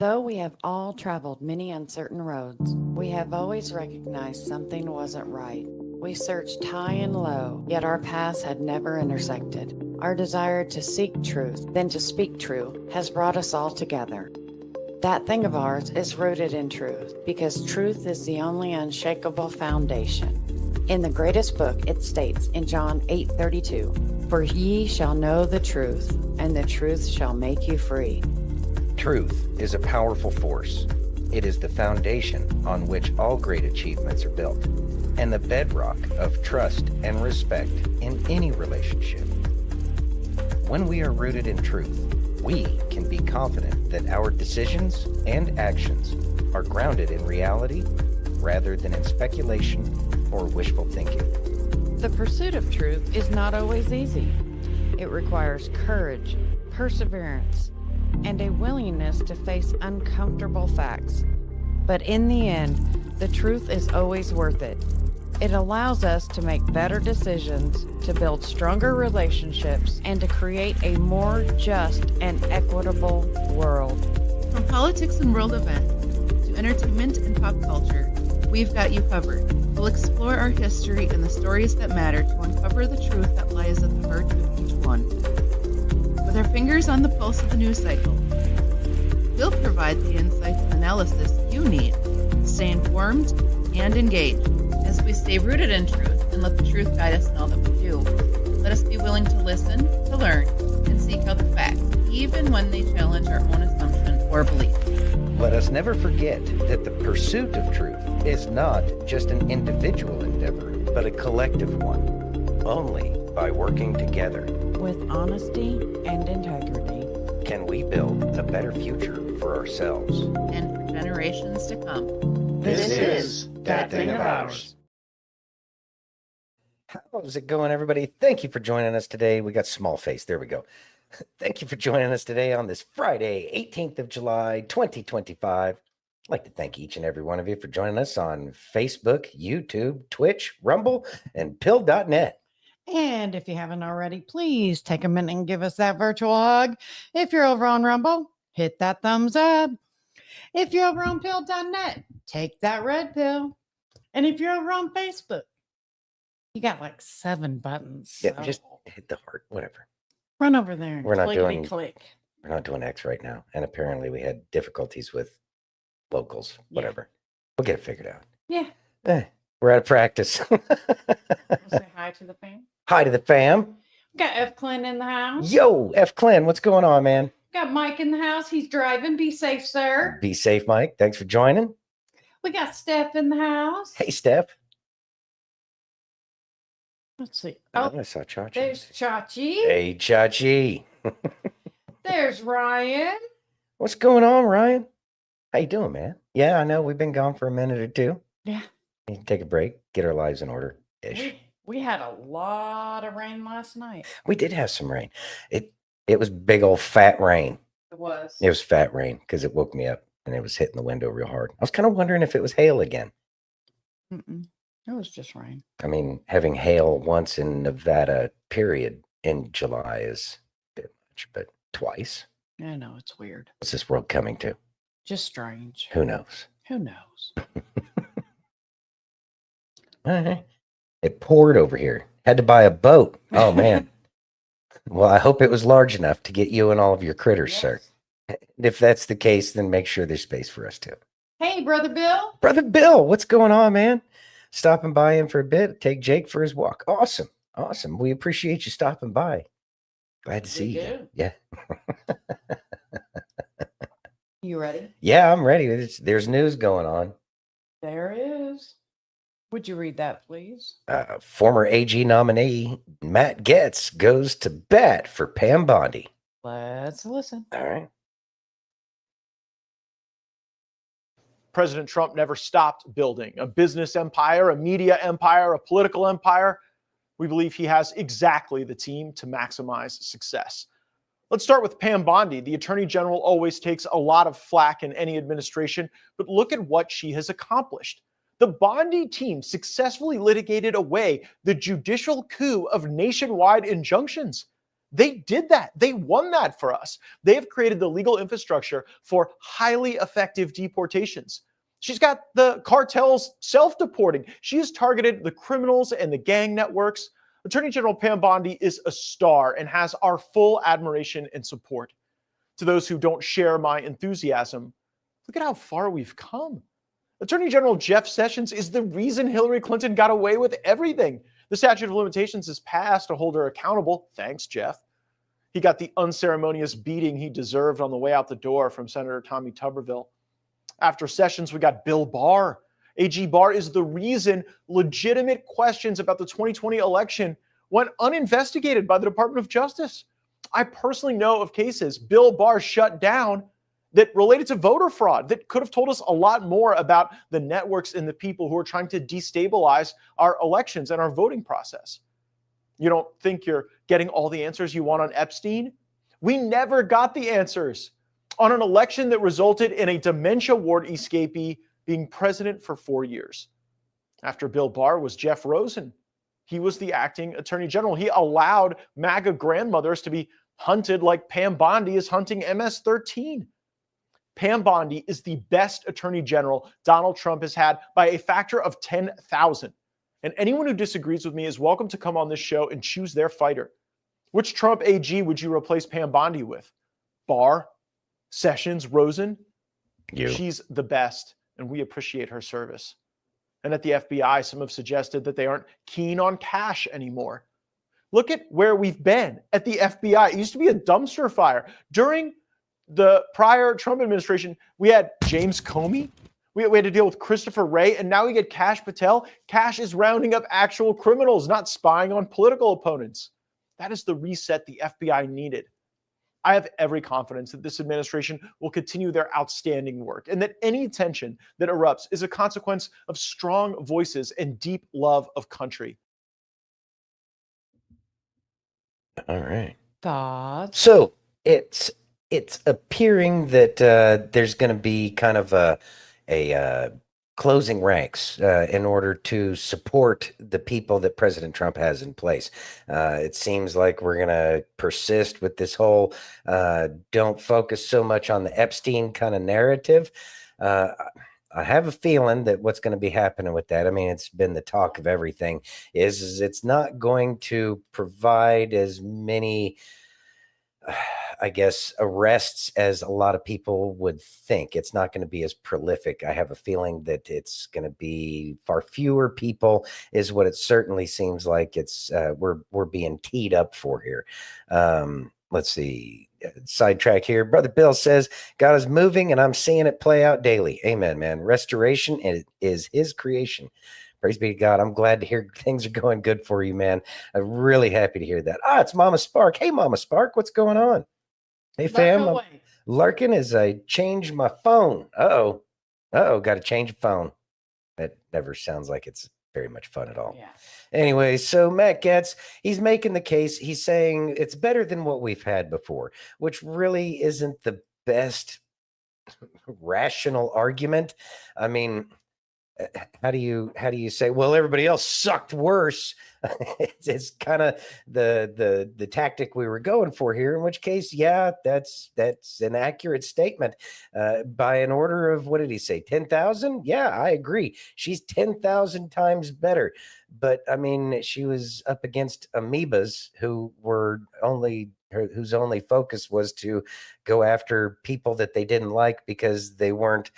Though we have all traveled many uncertain roads, we have always recognized something wasn't right. We searched high and low, yet our paths had never intersected. Our desire to seek truth, then to speak true, has brought us all together. That thing of ours is rooted in truth, because truth is the only unshakable foundation. In the greatest book, it states in John 8:32, "For ye shall know the truth, and the truth shall make you free." Truth is a powerful force. It is the foundation on which all great achievements are built, and the bedrock of trust and respect in any relationship. When we are rooted in truth, we can be confident that our decisions and actions are grounded in reality rather than in speculation or wishful thinking. The pursuit of truth is not always easy. It requires courage, perseverance, and a willingness to face uncomfortable facts. But in the end, the truth is always worth it. It allows us to make better decisions, to build stronger relationships, and to create a more just and equitable world. From politics and world events to entertainment and pop culture, we've got you covered. We'll explore our history and the stories that matter to uncover the truth that lies at the heart of each one. With our fingers on the pulse of the news cycle, we'll provide the insights and analysis you need to stay informed and engaged. As we stay rooted in truth and let the truth guide us in all that we do, let us be willing to listen, to learn, and seek out the facts, even when they challenge our own assumptions or beliefs. Let us never forget that the pursuit of truth is not just an individual endeavor, but a collective one. Only by working together With honesty and integrity, can we build a better future for ourselves And for generations to come. This is That Thing of Ours. How's it going, everybody? Thank you for joining us today. We got small face. There we go. Thank you for joining us today on this Friday, 18th of July, 2025. I'd like to thank each and every one of you for joining us on Facebook, YouTube, Twitch, Rumble, and Pill.net. and if you haven't already, please take a minute and give us that virtual hug. If you're over on Rumble, hit that thumbs up. If you're over on pill.net, take that red pill. And if you're over on Facebook, you got like 7 buttons. Yeah, so just hit the heart, whatever. run over there. And We're not clickety doing- click. We're not doing X right now. And apparently we had difficulties with locals, whatever. We'll get it figured out. Yeah. We're out of practice. We'll say hi to the fam. Hi to the fam. Got F. Clint in the house. Yo, F. Clint, what's going on, man? Got Mike in the house. He's driving. Be safe, sir. Be safe, Mike. Thanks for joining. We got Steph in the house. Hey, Steph. Let's see. Oh, Oh, I saw Chachi. there's Chachi. Hey, Chachi. There's Ryan. What's going on, Ryan? How you doing, man? Yeah, I know we've been gone for a minute or two. Yeah. Need to take a break, get our lives in order. Ish. We had a lot of rain last night. We did have some rain. It was big old fat rain. It was. It was fat rain because it woke me up and it was hitting the window real hard. I was kind of wondering if it was hail again. Mm-mm. It was just rain. I mean, having hail once in Nevada, period, in July is a bit much, but twice. I know, it's weird. What's this world coming to? Just strange. Who knows? Who knows? It poured over here. Had to buy a boat. Oh, man. Well, I hope it was large enough to get you and all of your critters, sir. If that's the case, then make sure there's space for us too. Hey, Brother Bill. Brother Bill, what's going on, man? Stopping by in for a bit. Take Jake for his walk. Awesome. Awesome. We appreciate you stopping by. Glad to see you. do. Yeah. You ready? Yeah, I'm ready. There's news going on. There is. Would you read that, please? Former AG nominee Matt Gaetz goes to bat for Pam Bondi. Let's listen. All right. President Trump never stopped building a business empire, a media empire, a political empire. We believe he has exactly the team to maximize success. Let's start with Pam Bondi. The Attorney General always takes a lot of flack in any administration, but look at what she has accomplished. The Bondi team successfully litigated away the judicial coup of nationwide injunctions. They did that. They won that for us. They have created the legal infrastructure for highly effective deportations. She's got the cartels self-deporting. She has targeted the criminals and the gang networks. Attorney General Pam Bondi is a star and has our full admiration and support. To those who don't share my enthusiasm, look at how far we've come. Attorney General Jeff Sessions is the reason Hillary Clinton got away with everything. The statute of limitations is passed to hold her accountable. Thanks, Jeff. He got the unceremonious beating he deserved on the way out the door from Senator Tommy Tuberville. After Sessions, we got Bill Barr. AG Barr is the reason legitimate questions about the 2020 election went uninvestigated by the Department of Justice. I personally know of cases Bill Barr shut down that related to voter fraud that could have told us a lot more about the networks and the people who are trying to destabilize our elections and our voting process. You don't think you're getting all the answers you want on Epstein? We never got the answers on an election that resulted in a dementia ward escapee being president for 4 years. After Bill Barr was Jeff Rosen. He was the acting attorney general. He allowed MAGA grandmothers to be hunted like Pam Bondi is hunting MS-13. Pam Bondi is the best attorney general Donald Trump has had by a factor of 10,000. And anyone who disagrees with me is welcome to come on this show and choose their fighter. Which Trump AG would you replace Pam Bondi with? Barr? Sessions? Rosen? You. She's the best, and we appreciate her service. And at the FBI, some have suggested that they aren't keen on cash anymore. Look at where we've been at the FBI. It used to be a dumpster fire. During the prior Trump administration, we had James Comey. We had to deal with Christopher Wray, and now we get Kash Patel. Kash is rounding up actual criminals, not spying on political opponents. That is the reset the FBI needed. I have every confidence that this administration will continue their outstanding work and that any tension that erupts is a consequence of strong voices and deep love of country. All right. Thoughts? So it's appearing that there's going to be kind of a closing ranks in order to support the people that President Trump has in place. It seems like we're going to persist with this whole don't focus so much on the Epstein kind of narrative. I have a feeling that what's going to be happening with that, I mean, it's been the talk of everything, is it's not going to provide as many I guess, arrests as a lot of people would think. It's not going to be as prolific. I have a feeling that it's going to be far fewer people is what it certainly seems like it's we're being teed up for here. Let's see. Sidetrack here. Brother Bill says, God is moving and I'm seeing it play out daily. Amen, man. Restoration is his creation. Praise be to God. I'm glad to hear things are going good for you, man. I'm really happy to hear that. It's Mama Spark. Hey, Mama Spark, what's going on? Hey, fam. I'm larking as I change my phone. Uh-oh, got to change a phone. That never sounds like it's very much fun at all. Yeah. Anyway, so Matt Gaetz, he's making the case. He's saying it's better than what we've had before, which really isn't the best rational argument. I mean, how do you say, well, everybody else sucked worse? It's kind of the tactic we were going for here, in which case, yeah, that's an accurate statement. By an order of, what did he say, 10,000? Yeah, I agree. She's 10,000 times better. But I mean, she was up against amoebas whose only focus was to go after people that they didn't like because they weren't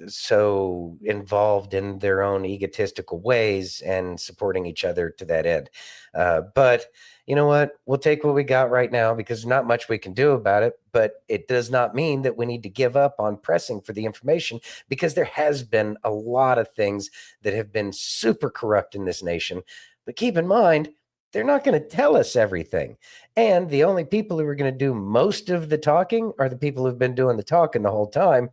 so involved in their own egotistical ways and supporting each other to that end. But you know what? We'll take what we got right now because there's not much we can do about it. But it does not mean that we need to give up on pressing for the information, because there has been a lot of things that have been super corrupt in this nation. But keep in mind, they're not going to tell us everything. And the only people who are going to do most of the talking are the people who've been doing the talking the whole time.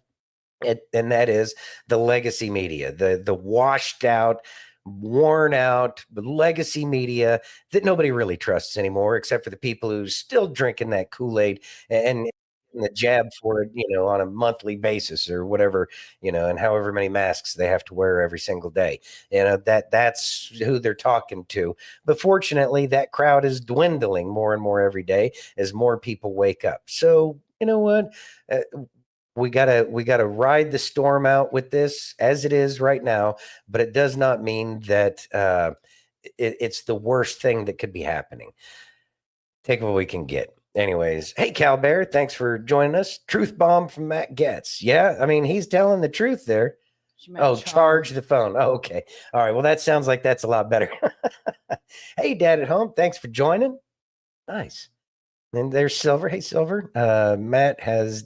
And that is the legacy media, the washed out, worn out legacy media that nobody really trusts anymore, except for the people who still drinking that Kool-Aid and the jab for it, on a monthly basis or whatever, and however many masks they have to wear every single day. That's who they're talking to. But fortunately, that crowd is dwindling more and more every day as more people wake up. So you know what? We gotta ride the storm out with this as it is right now, but it does not mean that it's the worst thing that could be happening. Take what we can get. Anyways, hey, Colbert, thanks for joining us. Truth bomb from Matt Gaetz. Yeah, I mean, he's telling the truth there. Oh, charge the phone. Oh, okay. All right. Well, that sounds like that's a lot better. Hey, Dad at home, thanks for joining. Nice. And there's Silver. Hey, Silver. Matt has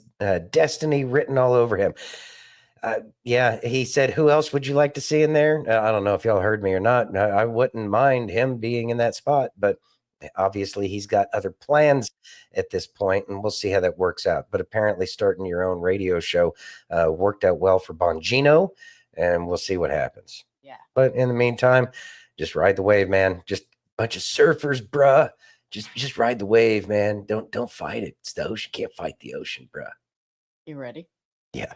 destiny written all over him. Yeah, he said, who else would you like to see in there? I don't know if y'all heard me or not. I wouldn't mind him being in that spot, but obviously he's got other plans at this point, and we'll see how that works out. But apparently starting your own radio show worked out well for Bongino, and we'll see what happens. Yeah. But in the meantime, just ride the wave, man. Just a bunch of surfers, bruh. Just ride the wave, man. Don't fight it. It's the ocean. Can't fight the ocean, bruh. You ready? Yeah.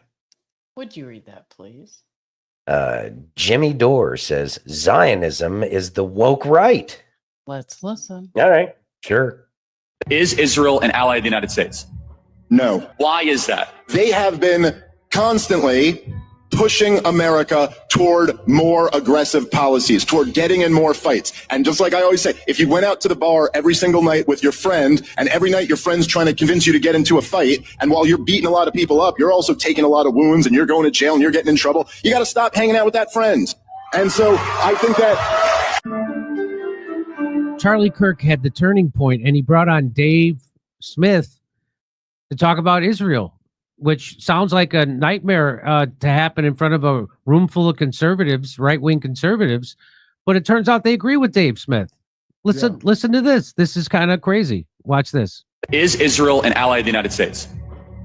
Would you read that, please? Jimmy Dore says Zionism is the woke right. Let's listen. All right, sure. Is Israel an ally of the United States? No. Why is that? They have been constantly pushing America toward more aggressive policies, toward getting in more fights. And just like I always say, if you went out to the bar every single night with your friend, and every night your friend's trying to convince you to get into a fight, and while you're beating a lot of people up, you're also taking a lot of wounds, and you're going to jail, and you're getting in trouble, you got to stop hanging out with that friend. And so I think that Charlie Kirk had the turning point, and he brought on Dave Smith to talk about Israel, which sounds like a nightmare to happen in front of a room full of conservatives, right-wing conservatives. But it turns out they agree with Dave Smith. Listen to this. This is kind of crazy. Watch this. Is Israel an ally of the United States?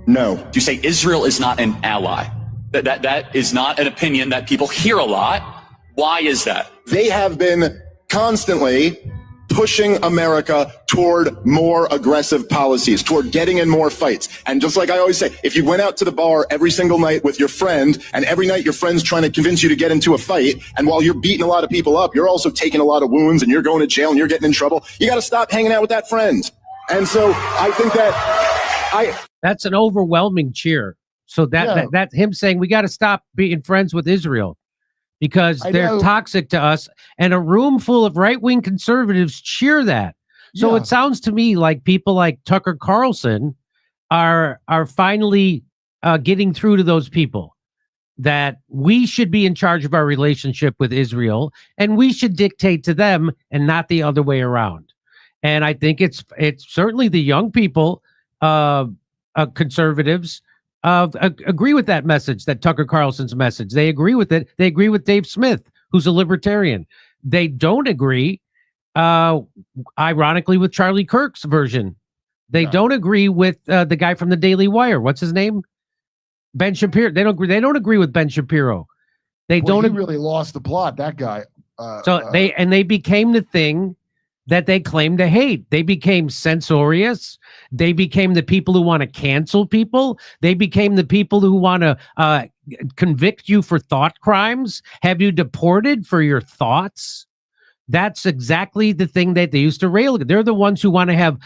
no. You say Israel is not an ally. That is not an opinion that people hear a lot. Why is that? They have been constantly pushing America toward more aggressive policies, toward getting in more fights. And just like I always say, if you went out to the bar every single night with your friend, and every night your friend's trying to convince you to get into a fight, and while you're beating a lot of people up, you're also taking a lot of wounds, and you're going to jail, and you're getting in trouble, you got to stop hanging out with that friend. And so I think that's an overwhelming cheer. So that's him saying we got to stop being friends with Israel because they're toxic to us, and a room full of right-wing conservatives cheer that. So it sounds to me like people like Tucker Carlson are finally getting through to those people that we should be in charge of our relationship with Israel, and we should dictate to them and not the other way around. And I think it's certainly the young people, conservatives, agree with that message, that Tucker Carlson's message. They agree with it. They agree with Dave Smith, who's a libertarian. They don't agree, ironically, with Charlie Kirk's version. They don't agree with the guy from the Daily Wire. What's his name? Ben Shapiro. They don't agree with Ben Shapiro. They He really lost the plot, that guy. They became the thing that they claim to hate. They became censorious. They became the people who want to cancel people. They became the people who want to convict you for thought crimes, have you deported for your thoughts. That's exactly the thing that they used to rail against. They're the ones who want to have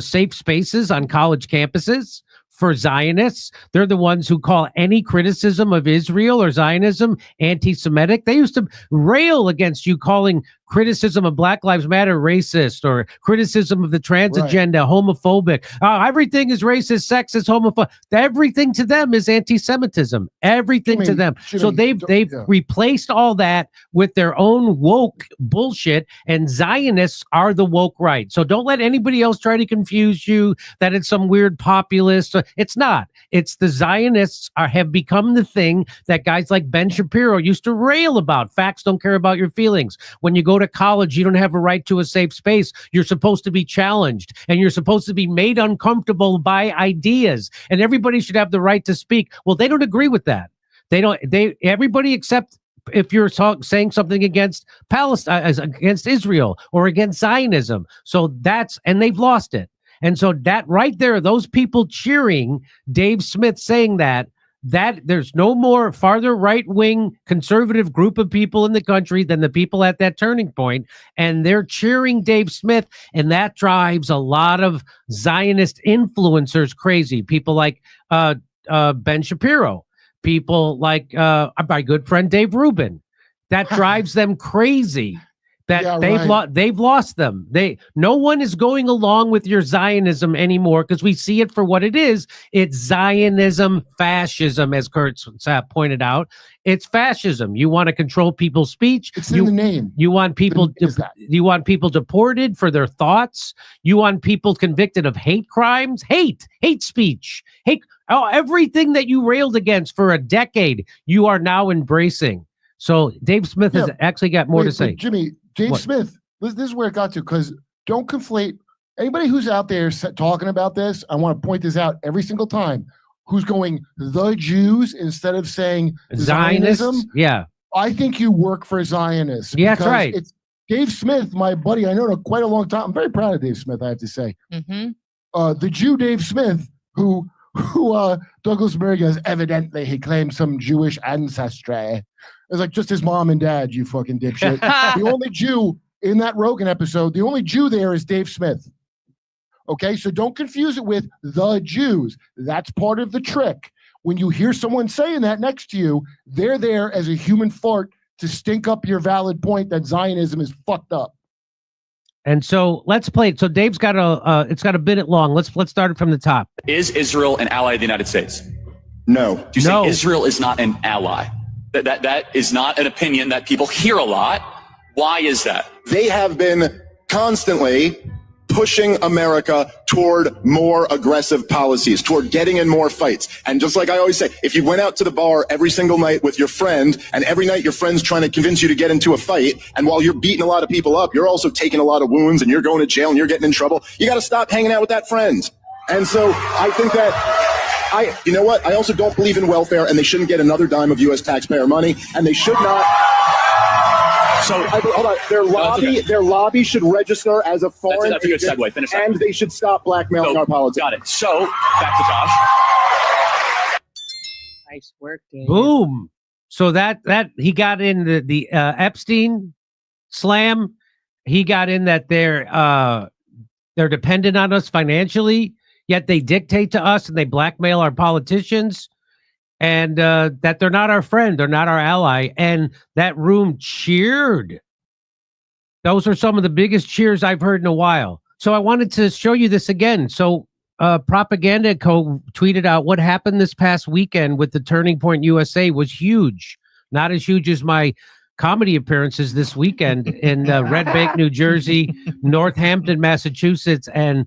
safe spaces on college campuses for Zionists. They're the ones who call any criticism of Israel or Zionism anti-Semitic. They used to rail against you calling criticism of Black Lives Matter racist, or criticism of the trans agenda homophobic. Everything is racist, sexist, homophobic. Everything to them is anti-Semitism. Everything to them. So they've replaced all that with their own woke bullshit, and Zionists are the woke right. So don't let anybody else try to confuse you that it's some weird populist. It's not. It's the Zionists have become the thing that guys like Ben Shapiro used to rail about. Facts don't care about your feelings. When you go to college, you don't have a right to a safe space. You're supposed to be challenged, and you're supposed to be made uncomfortable by ideas, and everybody should have the right to speak. Well, they don't agree with that. Everybody except if you're saying something against Palestine, against Israel, or against Zionism. So and they've lost it. And so that right there, those people cheering Dave Smith saying that there's no more farther right-wing conservative group of people in the country than the people at that turning point, and they're cheering Dave Smith, and that drives a lot of Zionist influencers crazy. People like Ben Shapiro, people like my good friend Dave Rubin. That drives them crazy. That they've lost them. No one is going along with your Zionism anymore because we see it for what it is. It's Zionism, fascism, as Kurt Sapp pointed out. It's fascism. You want to control people's speech. It's in the name. You want people. You want people deported for their thoughts. You want people convicted of hate crimes, hate speech, hate. Oh, everything that you railed against for a decade, you are now embracing. So Dave Smith has actually got more to say. Jimmy. Dave Smith, this is where it got to, because don't conflate anybody who's out there talking about this. I want to point this out every single time. Who's going the Jews instead of saying Zionism? Yeah, I think you work for Zionists. Yeah, that's right. It's Dave Smith, my buddy. I know him quite a long time. I'm very proud of Dave Smith, I have to say. The Jew Dave Smith, who Douglas Murray goes, evidently he claims some Jewish ancestry. It's like just his mom and dad, you fucking dipshit. The only Jew in that Rogan episode, the only Jew there is Dave Smith. Okay, so don't confuse it with the Jews. That's part of the trick. When you hear someone saying that next to you, they're there as a human fart to stink up your valid point that Zionism is fucked up. And so let's play it. So Dave's got it's got a minute long. Let's start it from the top. Is Israel an ally of the United States? No. Do you say Israel is not an ally? That is not an opinion that people hear a lot. Why is that? They have been constantly pushing America toward more aggressive policies, toward getting in more fights. And just like I always say, if you went out to the bar every single night with your friend, and every night your friend's trying to convince you to get into a fight, and while you're beating a lot of people up, you're also taking a lot of wounds, and you're going to jail, and you're getting in trouble, you got to stop hanging out with that friend. And so I think that you know what? I also don't believe in welfare, and they shouldn't get another dime of U.S. taxpayer money, and they should not. So hold on. Their lobby should register as a foreign that's a good segue. Finish that. And they should stop blackmailing our politics. Got it. So back to Josh. Nice work, Dave. Boom. So that he got in the Epstein slam. He got in that they're dependent on us financially. Yet they dictate to us and they blackmail our politicians, and that they're not our friend, they're not our ally. And that room cheered. Those are some of the biggest cheers I've heard in a while. So I wanted to show you this again. So Propaganda Co. tweeted out what happened this past weekend with the Turning Point USA was huge. Not as huge as my comedy appearances this weekend in Red Bank, New Jersey, Northampton, Massachusetts, and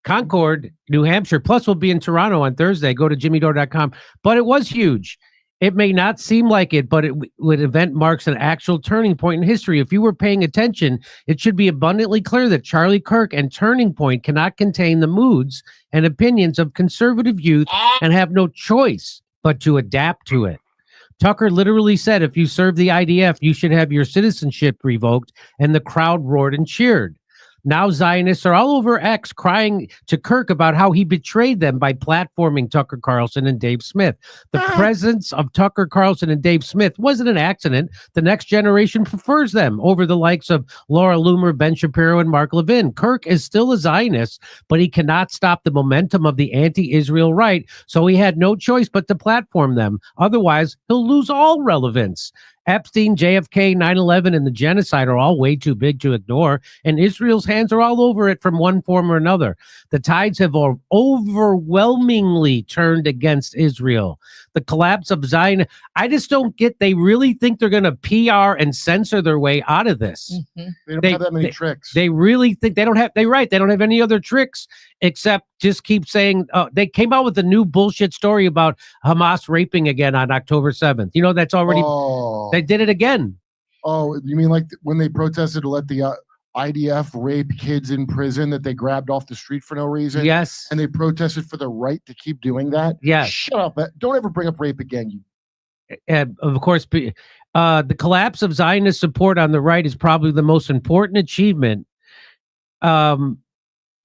Concord, New Hampshire. Plus, we'll be in Toronto on Thursday. Go to jimmydore.com. But it was huge. It may not seem like it, but event marks an actual turning point in history. If you were paying attention, it should be abundantly clear that Charlie Kirk and Turning Point cannot contain the moods and opinions of conservative youth and have no choice but to adapt to it. Tucker literally said, if you serve the IDF, you should have your citizenship revoked, and the crowd roared and cheered. Now Zionists are all over X crying to Kirk about how he betrayed them by platforming Tucker Carlson and Dave Smith. The presence of Tucker Carlson and Dave Smith wasn't an accident. The next generation prefers them over the likes of Laura Loomer, Ben Shapiro, and Mark Levin. Kirk is still a Zionist, but he cannot stop the momentum of the anti-Israel right, so he had no choice but to platform them. Otherwise, he'll lose all relevance. Epstein, JFK, 9/11, and the genocide are all way too big to ignore, and Israel's hands are all over it from one form or another. The tides have overwhelmingly turned against Israel. The collapse of Zion, I just don't get, they really think they're going to PR and censor their way out of this. Mm-hmm. They don't have that many tricks. They really think they don't have any other tricks except just keep saying, they came out with a new bullshit story about Hamas raping again on October 7th. You know, that's already, they did it again. Oh, you mean like when they protested to let the IDF rape kids in prison that they grabbed off the street for no reason? Yes. And they protested for the right to keep doing that? Yes. Shut up. Don't ever bring up rape again. Of course, the collapse of Zionist support on the right is probably the most important achievement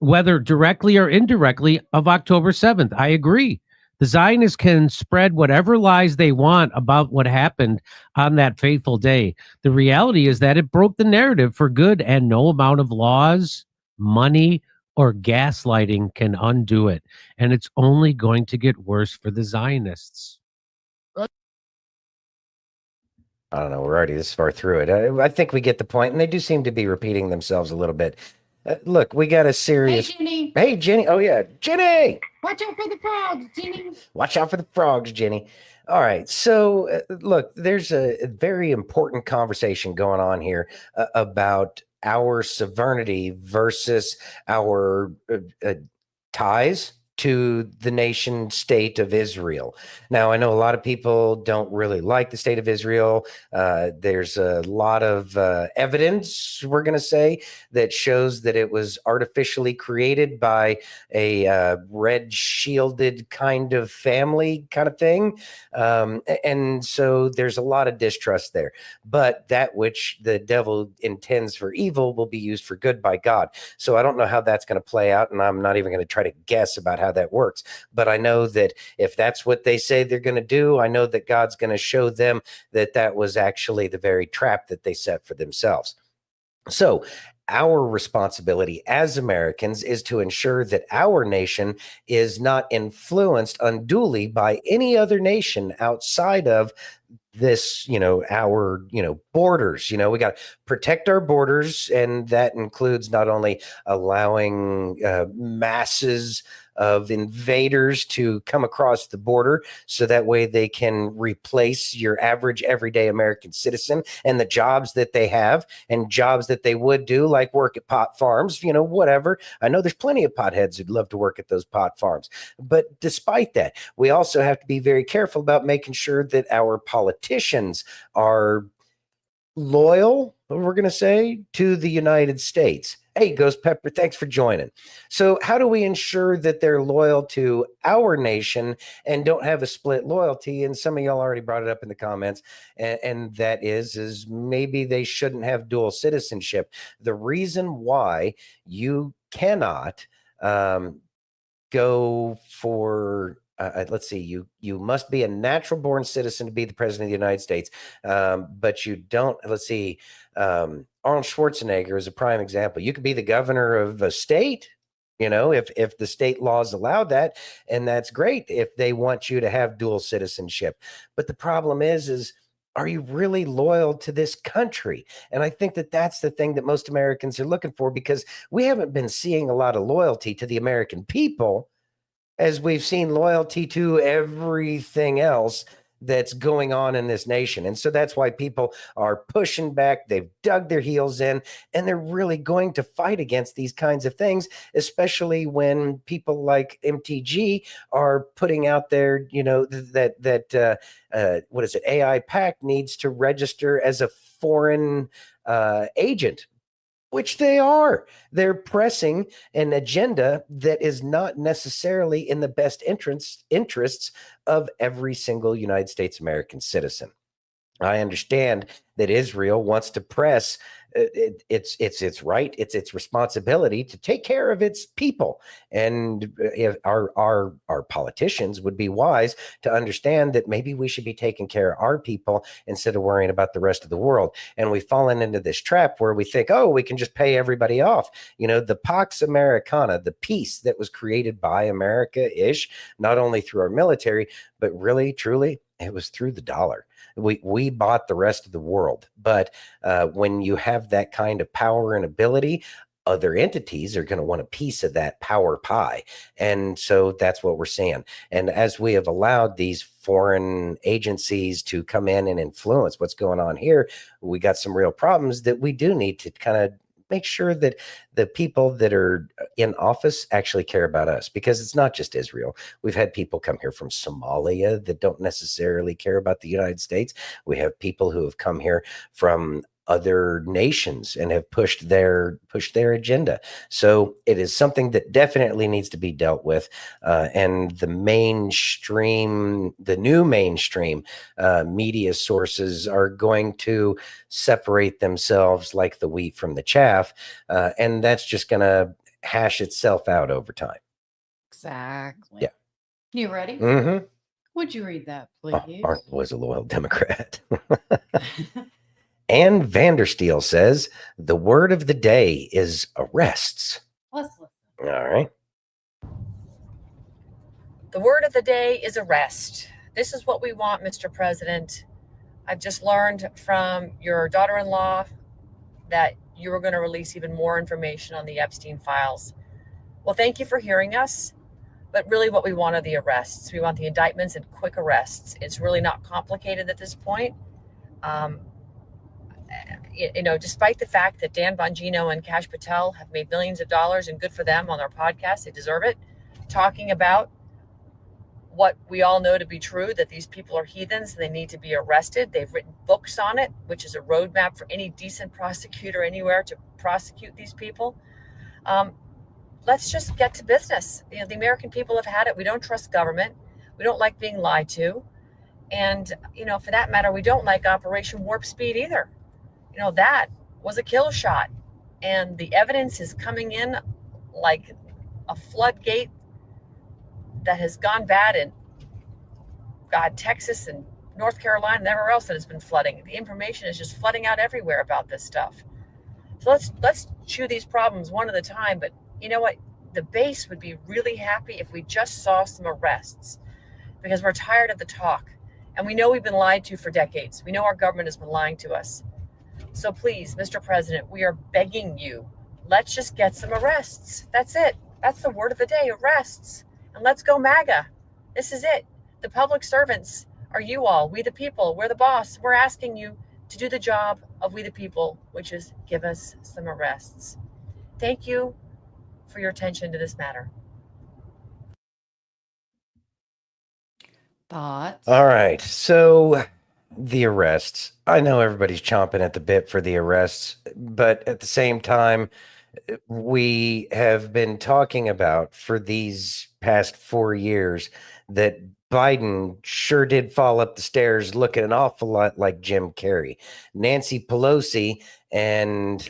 whether directly or indirectly, of October 7th. I agree. The Zionists can spread whatever lies they want about what happened on that fateful day. The reality is that it broke the narrative for good, and no amount of laws, money, or gaslighting can undo it. And it's only going to get worse for the Zionists. I don't know. We're already this far through it. I think we get the point, and they do seem to be repeating themselves a little bit. Look, we got a serious. Hey, Jenny. Hey, Jenny. Oh, yeah. Jenny. Watch out for the frogs, Jenny. Watch out for the frogs, Jenny. All right. So, look, there's a very important conversation going on here about our sovereignty versus our ties to the nation state of Israel. Now, I know a lot of people don't really like the state of Israel. There's a lot of evidence, we're going to say, that shows that it was artificially created by a red shielded kind of family kind of thing. And so there's a lot of distrust there. But that which the devil intends for evil will be used for good by God. So I don't know how that's going to play out, and I'm not even going to try to guess about how that works. But I know that if that's what they say they're going to do, I know that God's going to show them that that was actually the very trap that they set for themselves. So our responsibility as Americans is to ensure that our nation is not influenced unduly by any other nation outside of this, our, borders. We got to protect our borders, and that includes not only allowing masses of invaders to come across the border so that way they can replace your average everyday American citizen and the jobs that they have and jobs that they would do, like work at pot farms, whatever. I know there's plenty of potheads who'd love to work at those pot farms. But despite that, we also have to be very careful about making sure that our politicians are loyal, we're going to say, to the United States. Hey, Ghost Pepper, thanks for joining. So how do we ensure that they're loyal to our nation and don't have a split loyalty? And some of y'all already brought it up in the comments, and that is maybe they shouldn't have dual citizenship. The reason why you cannot go for let's see, you must be a natural born citizen to be the president of the United States, but you don't. Let's see, Arnold Schwarzenegger is a prime example. You could be the governor of a state, if the state laws allow that, and that's great if they want you to have dual citizenship. But the problem is are you really loyal to this country? And I think that that's the thing that most Americans are looking for, because we haven't been seeing a lot of loyalty to the American people, as we've seen loyalty to everything else that's going on in this nation. And so that's why people are pushing back. They've dug their heels in, and they're really going to fight against these kinds of things, especially when people like MTG are putting out there, that what is it? AI PAC needs to register as a foreign agent, which they are. They're pressing an agenda that is not necessarily in the best interests of every single United States American citizen. I understand that Israel wants to press it's right, it's its responsibility to take care of its people, and if our politicians would be wise to understand that maybe we should be taking care of our people instead of worrying about the rest of the world. And we've fallen into this trap where we think, oh, we can just pay everybody off. The Pax Americana, the peace that was created by America-ish, not only through our military, but really, truly, it was through the dollar. We bought the rest of the world. But when you have that kind of power and ability, other entities are going to want a piece of that power pie. And so that's what we're seeing. And as we have allowed these foreign agencies to come in and influence what's going on here, we got some real problems that we do need to kind of make sure that the people that are in office actually care about us, because it's not just Israel. We've had people come here from Somalia that don't necessarily care about the United States. We have people who have come here from other nations and have pushed their agenda. So it is something that definitely needs to be dealt with. And the new mainstream media sources are going to separate themselves like the wheat from the chaff. And that's just going to hash itself out over time. Exactly. Yeah. You ready? Mm-hmm. Would you read that, Oh, please? Arnold was a loyal Democrat. And Vandersteel says the word of the day is arrests. Let's listen. All right. The word of the day is arrest. This is what we want, Mr. President. I've just learned from your daughter-in-law that you were going to release even more information on the Epstein files. Well, thank you for hearing us. But really what we want are the arrests. We want the indictments and quick arrests. It's really not complicated at this point. Despite the fact that Dan Bongino and Kash Patel have made millions of dollars, and good for them on their podcast, they deserve it, talking about what we all know to be true, that these people are heathens and they need to be arrested. They've written books on it, which is a roadmap for any decent prosecutor anywhere to prosecute these people. Let's just get to business. The American people have had it. We don't trust government. We don't like being lied to. And, for that matter, we don't like Operation Warp Speed either. That was a kill shot. And the evidence is coming in like a floodgate that has gone bad in, Texas and North Carolina and everywhere else that has been flooding. The information is just flooding out everywhere about this stuff. So let's chew these problems one at a time. But you know what? The base would be really happy if we just saw some arrests, because we're tired of the talk. And we know we've been lied to for decades. We know our government has been lying to us. So please, Mr. President, we are begging you, let's just get some arrests. That's it. That's the word of the day, arrests. And let's go MAGA. This is it. The public servants are you all. We the people. We're the boss. We're asking you to do the job of we the people, which is give us some arrests. Thank you for your attention to this matter. Thoughts? All right. So the arrests. I know everybody's chomping at the bit for the arrests, but at the same time, we have been talking about for these past 4 years that Biden sure did fall up the stairs looking an awful lot like Jim Carrey. Nancy Pelosi and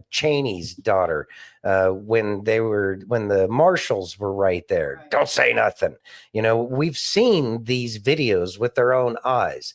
Cheney's daughter, when the marshals were right there. Right. Don't say nothing. We've seen these videos with our own eyes.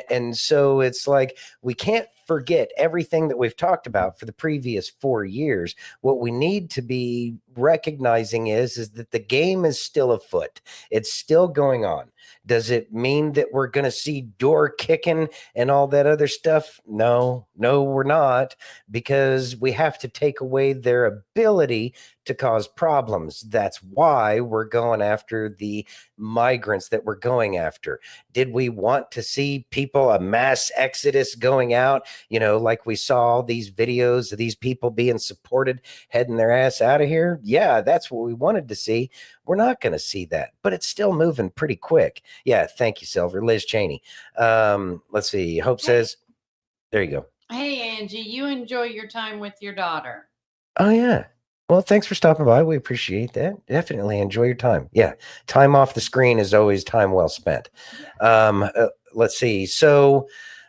And so it's like we can't forget everything that we've talked about for the previous 4 years. What we need to be recognizing is that the game is still afoot. It's still going on. Does it mean that we're going to see Dore kicking and all that other stuff? No, we're not, because we have to take away their ability to cause problems. That's why we're going after the migrants that we're going after. Did we want to see people, a mass exodus going out, like we saw these videos of these people being supported, heading their ass out of here? Yeah, that's what we wanted to see. We're not going to see that, but it's still moving pretty quick. Yeah, thank you, Silver. Liz Cheney. Let's see. Hope says, there you go. Hey, Angie, you enjoy your time with your daughter. Oh, yeah. Well, thanks for stopping by. We appreciate that. Definitely enjoy your time. Yeah. Time off the screen is always time well spent. Let's see. So,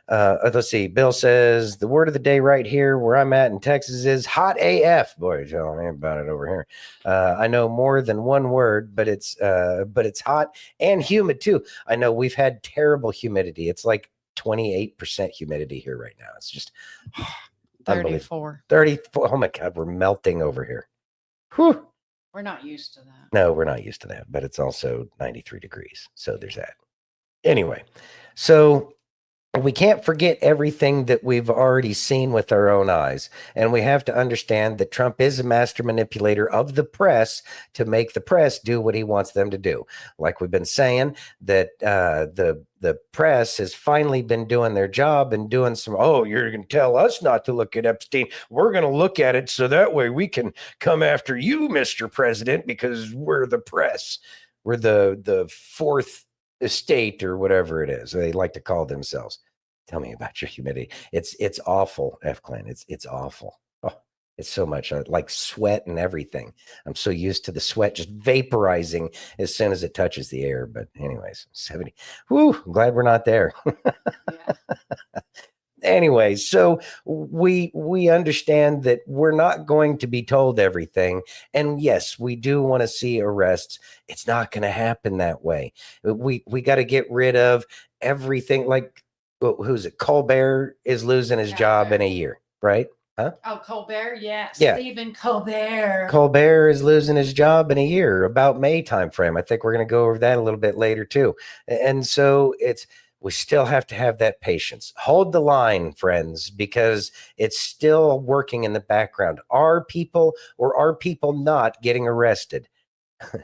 let's see. Bill says the word of the day right here where I'm at in Texas is hot AF. Boy, tell me about it over here. I know more than one word, but it's hot and humid too. I know we've had terrible humidity. It's like 28% humidity here right now. It's just 34. 34. Oh my God, we're melting over here. Whew. We're not used to that. No, we're not used to that, but it's also 93 degrees. So there's that. Anyway, so we can't forget everything that we've already seen with our own eyes. And we have to understand that Trump is a master manipulator of the press to make the press do what he wants them to do. Like we've been saying, that the press has finally been doing their job and doing some, you're going to tell us not to look at Epstein. We're going to look at it so that way we can come after you, Mr. President, because we're the press. We're the fourth estate or whatever it is they like to call themselves. Tell me about your humidity. It's awful, F-Clan. It's awful. Oh, it's so much like sweat and everything. I'm so used to the sweat just vaporizing as soon as it touches the air. But anyways, 70. Whoo, I'm glad we're not there. Yeah. Anyway, so we understand that we're not going to be told everything, and yes, we do want to see arrests. It's not going to happen that way. We got to get rid of everything. Like, who's it? Colbert is losing his job in a year, right? Huh? Oh, Colbert, yeah. Yeah. Stephen Colbert. Colbert is losing his job in a year, about May timeframe. I think we're going to go over that a little bit later too. And so we still have to have that patience. Hold the line, friends, because it's still working in the background. Are people or are people not getting arrested?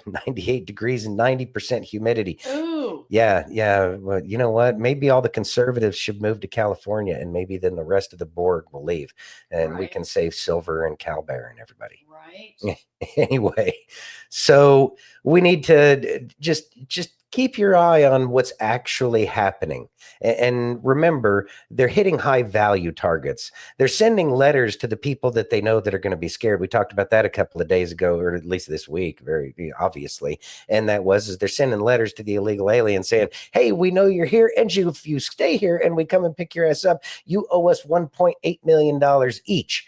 98 degrees and 90% humidity. Ooh. Yeah. Well, you know what? Maybe all the conservatives should move to California, and maybe then the rest of the board will leave, and we can save Silver and Calbert and everybody. Right. Anyway, so we need to just keep your eye on what's actually happening. And remember, they're hitting high value targets. They're sending letters to the people that they know that are going to be scared. We talked about that a couple of days ago, or at least this week, very obviously. And that is they're sending letters to the illegal aliens saying, hey, we know you're here, and if you stay here and we come and pick your ass up, you owe us $1.8 million each.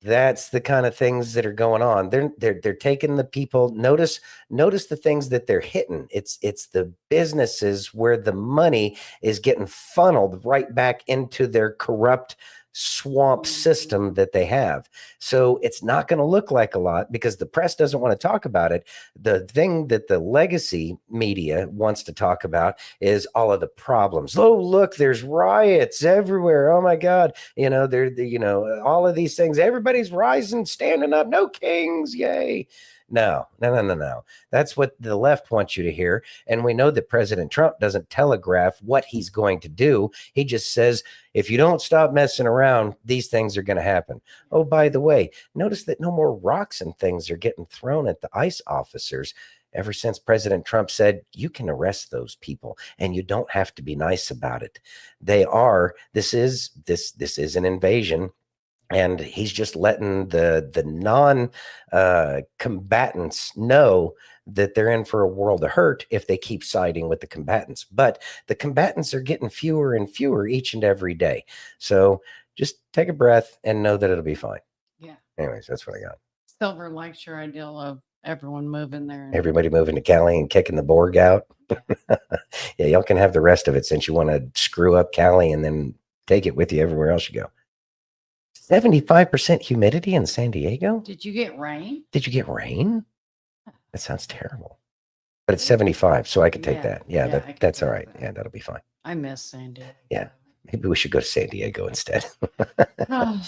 That's the kind of things that are going on. They're taking the people. Notice the things that they're hitting. It's the businesses where the money is getting funneled right back into their corrupt swamp system that they have. So it's not going to look like a lot because the press doesn't want to talk about it. The thing that the legacy media wants to talk about is all of the problems. Oh, look, there's riots everywhere. Oh my God. All of these things, everybody's rising, standing up, no kings. Yay. No. That's what the left wants you to hear. And we know that President Trump doesn't telegraph what he's going to do. He just says, if you don't stop messing around, these things are going to happen. Oh, by the way, notice that no more rocks and things are getting thrown at the ICE officers ever since President Trump said you can arrest those people and you don't have to be nice about it. This is an invasion. And he's just letting the non-combatants know that they're in for a world of hurt if they keep siding with the combatants. But the combatants are getting fewer and fewer each and every day. So just take a breath and know that it'll be fine. Yeah. Anyways, that's what I got. Silver likes your ideal of everyone moving there. Everybody moving to Cali and kicking the Borg out. Yeah, y'all can have the rest of it since you want to screw up Cali and then take it with you everywhere else you go. 75% humidity in San Diego? Did you get rain? That sounds terrible. But it's 75, so I could take that. Yeah, that's all right. Yeah, that'll be fine. I miss San Diego. Yeah, maybe we should go to San Diego instead. So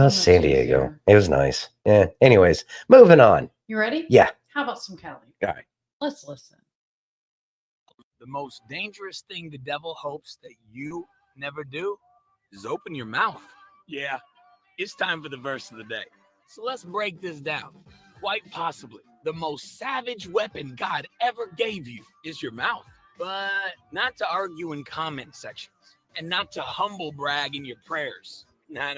San Diego. easier. It was nice. Yeah. Anyways, moving on. You ready? Yeah. How about some Cali? All right. Let's listen. The most dangerous thing the devil hopes that you never do is open your mouth. Yeah, it's time for the verse of the day. So let's break this down. Quite possibly, the most savage weapon God ever gave you is your mouth. But not to argue in comment sections and not to humble brag in your prayers. No.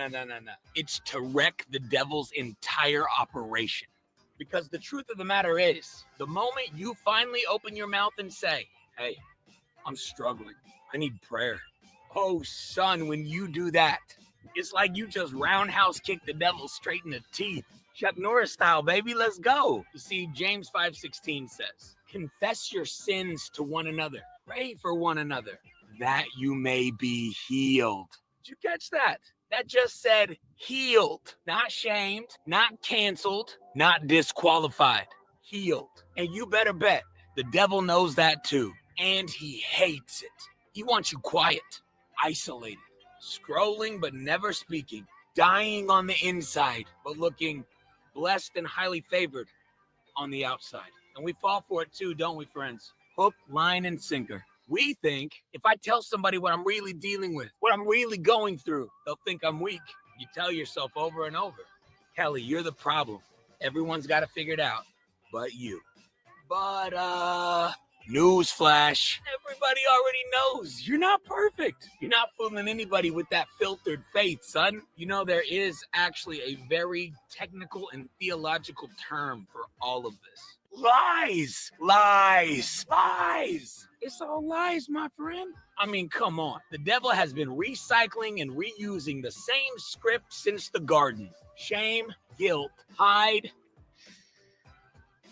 It's to wreck the devil's entire operation. Because the truth of the matter is, the moment you finally open your mouth and say, hey, I'm struggling, I need prayer. Oh, son, when you do that, it's like you just roundhouse kick the devil straight in the teeth. Chuck Norris style, baby, let's go. You see, James 5:16 says, confess your sins to one another. Pray for one another, that you may be healed. Did you catch that? That just said healed, not shamed, not canceled, not disqualified. Healed. And you better bet the devil knows that too. And he hates it. He wants you quiet, isolated, scrolling but never speaking, dying on the inside but looking blessed and highly favored on the outside. And we fall for it too, don't we, friends? Hook, line, and sinker. We think if I tell somebody what I'm really dealing with, what I'm really going through, they'll think I'm weak. You tell yourself over and over, Kelly, you're the problem. Everyone's got to figure it out, but you. But, newsflash, everybody already knows you're not perfect. You're not fooling anybody with that filtered faith, son. You know, there is actually a very technical and theological term for all of this. Lies. It's all lies, my friend. I mean, come on. The devil has been recycling and reusing the same script since the garden. Shame, guilt, hide.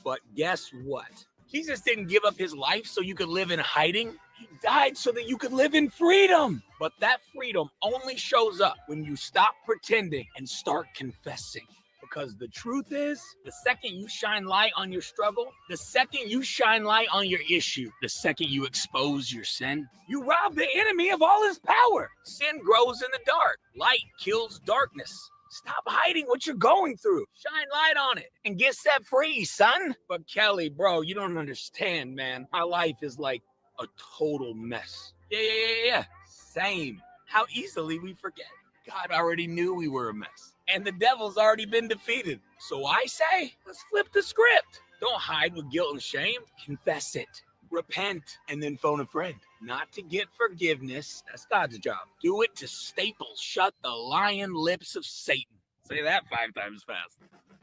But guess what? Jesus didn't give up his life so you could live in hiding. He died so that you could live in freedom. But that freedom only shows up when you stop pretending and start confessing. Because the truth is, the second you shine light on your struggle, the second you shine light on your issue, the second you expose your sin, you rob the enemy of all his power. Sin grows in the dark. Light kills darkness. Stop hiding what you're going through. Shine light on it and get set free, son. But Kelly, bro, you don't understand, man. My life is like a total mess. Yeah. Same. How easily we forget. God already knew we were a mess. And the devil's already been defeated. So I say, let's flip the script. Don't hide with guilt and shame. Confess it. Repent and then phone a friend. Not to get forgiveness. That's God's job. Do it to staple shut the lying lips of Satan. Say that 5 times fast.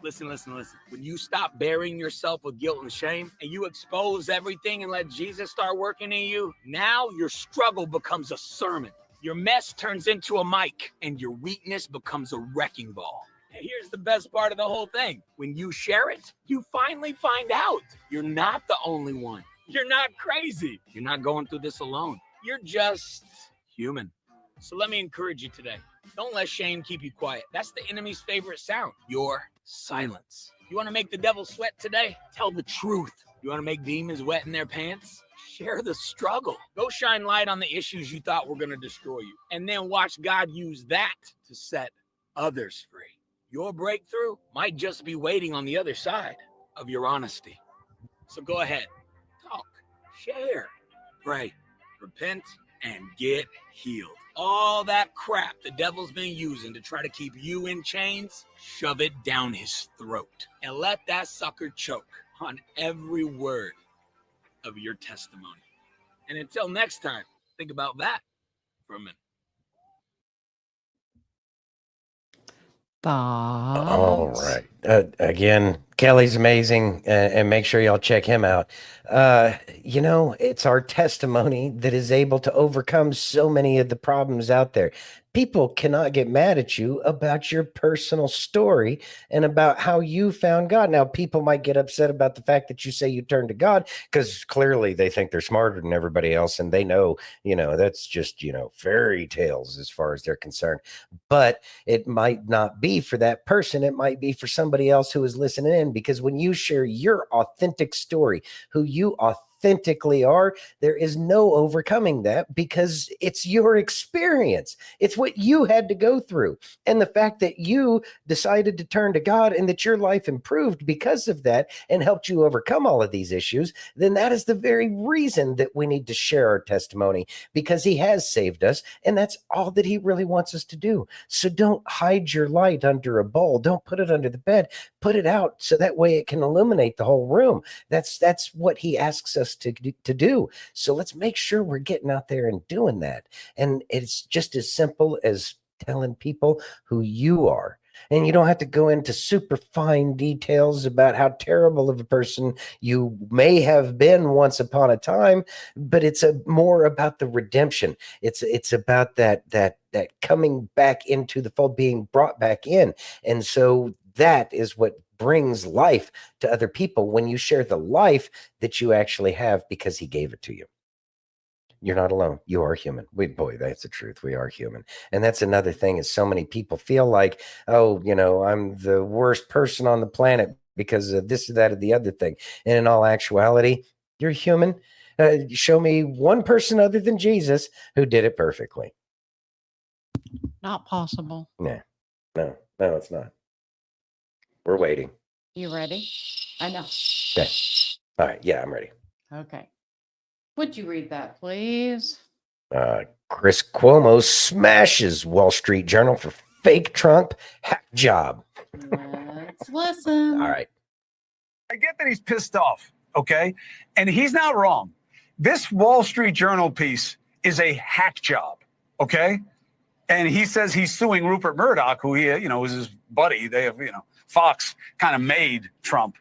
Listen. When you stop burying yourself with guilt and shame and you expose everything and let Jesus start working in you, now your struggle becomes a sermon. Your mess turns into a mic and your weakness becomes a wrecking ball. And here's the best part of the whole thing. When you share it, you finally find out you're not the only one. You're not crazy. You're not going through this alone. You're just human. So let me encourage you today. Don't let shame keep you quiet. That's the enemy's favorite sound, your silence. You want to make the devil sweat today? Tell the truth. You want to make demons wet in their pants? Share the struggle. Go shine light on the issues you thought were going to destroy you. And then watch God use that to set others free. Your breakthrough might just be waiting on the other side of your honesty. So go ahead. Talk. Share. Pray. Repent. And get healed. All that crap the devil's been using to try to keep you in chains, shove it down his throat. And let that sucker choke on every word of your testimony. And until next time, think about that for a minute. All right. Again, Kelly's amazing, and make sure y'all check him out. It's our testimony that is able to overcome so many of the problems out there. People cannot get mad at you about your personal story and about how you found God. Now, people might get upset about the fact that you say you turned to God because clearly they think they're smarter than everybody else, and they know, that's just, fairy tales as far as they're concerned. But it might not be for that person. It might be for somebody else who is listening in, because when you share your authentic story, who you authentically are, there is no overcoming that, because it's your experience. It's what you had to go through. And the fact that you decided to turn to God and that your life improved because of that and helped you overcome all of these issues, then that is the very reason that we need to share our testimony, because he has saved us. And that's all that he really wants us to do. So don't hide your light under a bowl. Don't put it under the bed. Put it out so that way it can illuminate the whole room. That's what he asks us to do. So let's make sure we're getting out there and doing that. And it's just as simple as telling people who you are. And you don't have to go into super fine details about how terrible of a person you may have been once upon a time, but it's more about the redemption. It's about that coming back into the fold, being brought back in. And so that is what brings life to other people, when you share the life that you actually have because he gave it to you. You're not alone. You are human. Boy, that's the truth. We are human. And that's another thing, is so many people feel like, oh, I'm the worst person on the planet because of this or that or the other thing. And in all actuality, you're human. Show me one person other than Jesus who did it perfectly. Not possible. No, it's not. We're waiting. You ready? I know. Okay. All right. Yeah, I'm ready. Okay. Would you read that, please? Chris Cuomo smashes Wall Street Journal for fake Trump hack job. Let's listen. All right. I get that he's pissed off, okay? And he's not wrong. This Wall Street Journal piece is a hack job, okay? And he says he's suing Rupert Murdoch, who he, was his buddy. They have, Fox kind of made Trump,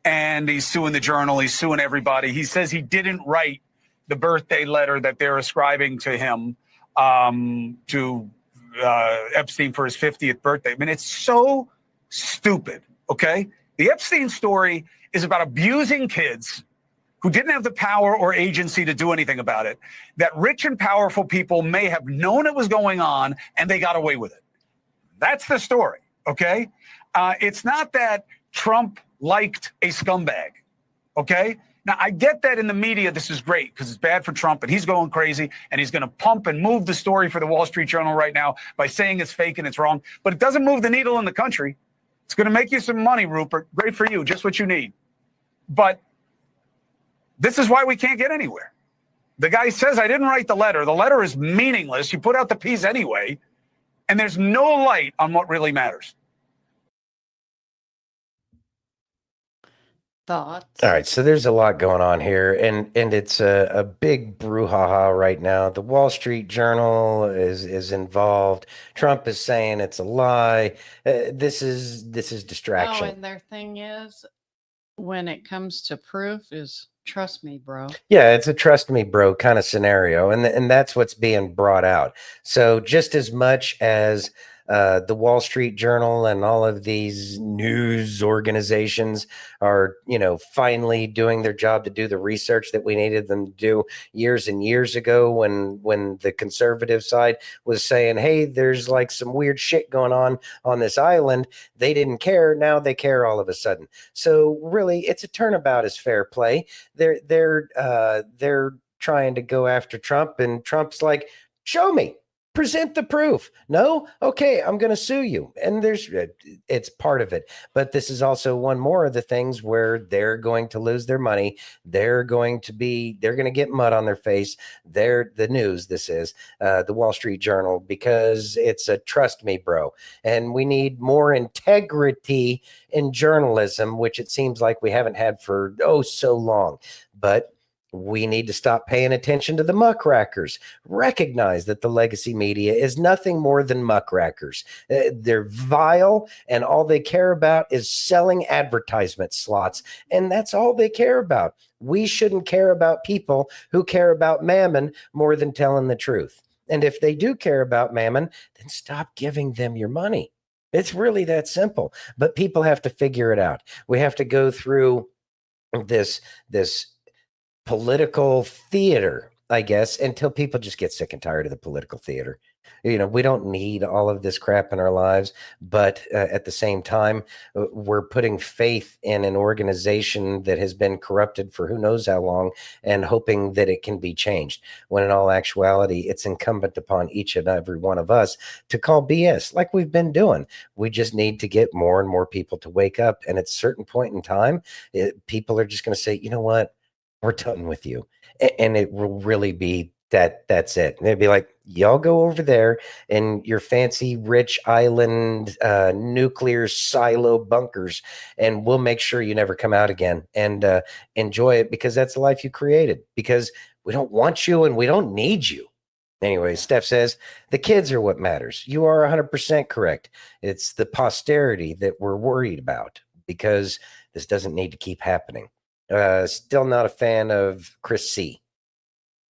and he's suing the Journal. He's suing everybody. He says he didn't write the birthday letter that they're ascribing to him, to Epstein for his 50th birthday. I mean, it's so stupid, okay? The Epstein story is about abusing kids who didn't have the power or agency to do anything about it, that rich and powerful people may have known it was going on and they got away with it. That's the story, okay? It's not that Trump liked a scumbag, okay? Now, I get that in the media, this is great because it's bad for Trump and he's going crazy and he's going to pump and move the story for the Wall Street Journal right now by saying it's fake and it's wrong, but it doesn't move the needle in the country. It's going to make you some money, Rupert. Great for you, just what you need. But this is why we can't get anywhere. The guy says, I didn't write the letter. The letter is meaningless. You put out the piece anyway, and there's no light on what really matters. Thoughts? All right, so there's a lot going on here, and it's a big brouhaha right now. The Wall Street Journal is involved. Trump is saying it's a lie. This is distraction. Oh, and their thing is, when it comes to proof, is trust me, bro. Yeah, it's a trust me, bro kind of scenario, and that's what's being brought out. So just as much as the Wall Street Journal and all of these news organizations are, finally doing their job to do the research that we needed them to do years and years ago when the conservative side was saying, hey, there's like some weird shit going on this island. They didn't care. Now they care all of a sudden. So really, it's a turnabout is fair play. They're trying to go after Trump, and Trump's like, show me. Present the proof. No? Okay, I'm going to sue you. And it's part of it. But this is also one more of the things where they're going to lose their money. They're going to get mud on their face. The news, this is the Wall Street Journal, because it's a trust me, bro. And we need more integrity in journalism, which it seems like we haven't had for so long. But we need to stop paying attention to the muckrakers. Recognize that the legacy media is nothing more than muckrakers. They're vile, and all they care about is selling advertisement slots. And that's all they care about. We shouldn't care about people who care about mammon more than telling the truth. And if they do care about mammon, then stop giving them your money. It's really that simple. But people have to figure it out. We have to go through this political theater, I guess, until people just get sick and tired of the political theater. We don't need all of this crap in our lives, but at the same time, we're putting faith in an organization that has been corrupted for who knows how long and hoping that it can be changed, when in all actuality, it's incumbent upon each and every one of us to call BS like we've been doing. We just need to get more and more people to wake up. And at a certain point in time, people are just going to say, you know what? We're done with you. And it will really be that's it. And they'd be like, y'all go over there in your fancy rich island nuclear silo bunkers, and we'll make sure you never come out again, and enjoy it, because that's the life you created, because we don't want you and we don't need you. Anyway, Steph says, the kids are what matters. You are 100% correct. It's the posterity that we're worried about, because this doesn't need to keep happening. Still not a fan of Chris C.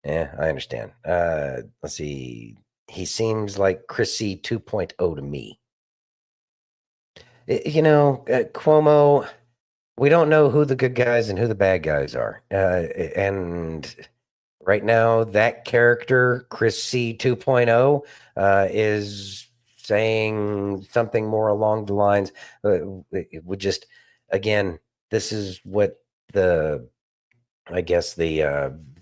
Yeah, I understand. Let's see. He seems like Chris C 2.0 to me. Cuomo, we don't know who the good guys and who the bad guys are. And right now, that character, Chris C 2.0, is saying something more along the lines. It would just, again, this is what the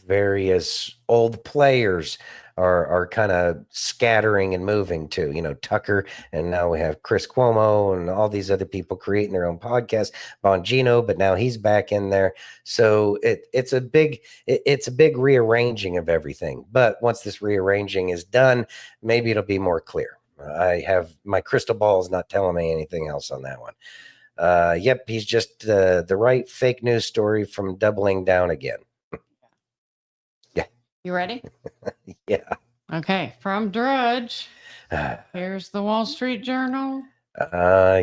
various old players are kind of scattering and moving to, Tucker, and now we have Chris Cuomo and all these other people creating their own podcast, Bongino, but now he's back in there. So it's a big rearranging of everything. But once this rearranging is done, maybe it'll be more clear. I have my crystal ball is not telling me anything else on that one. Yep, he's just the right fake news story from doubling down again. Yeah. You ready? Yeah. Okay. From Drudge, here's the Wall Street Journal.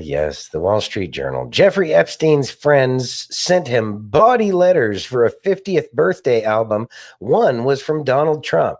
Yes, the Wall Street Journal. Jeffrey Epstein's friends sent him bawdy letters for a 50th birthday album. One was from Donald Trump.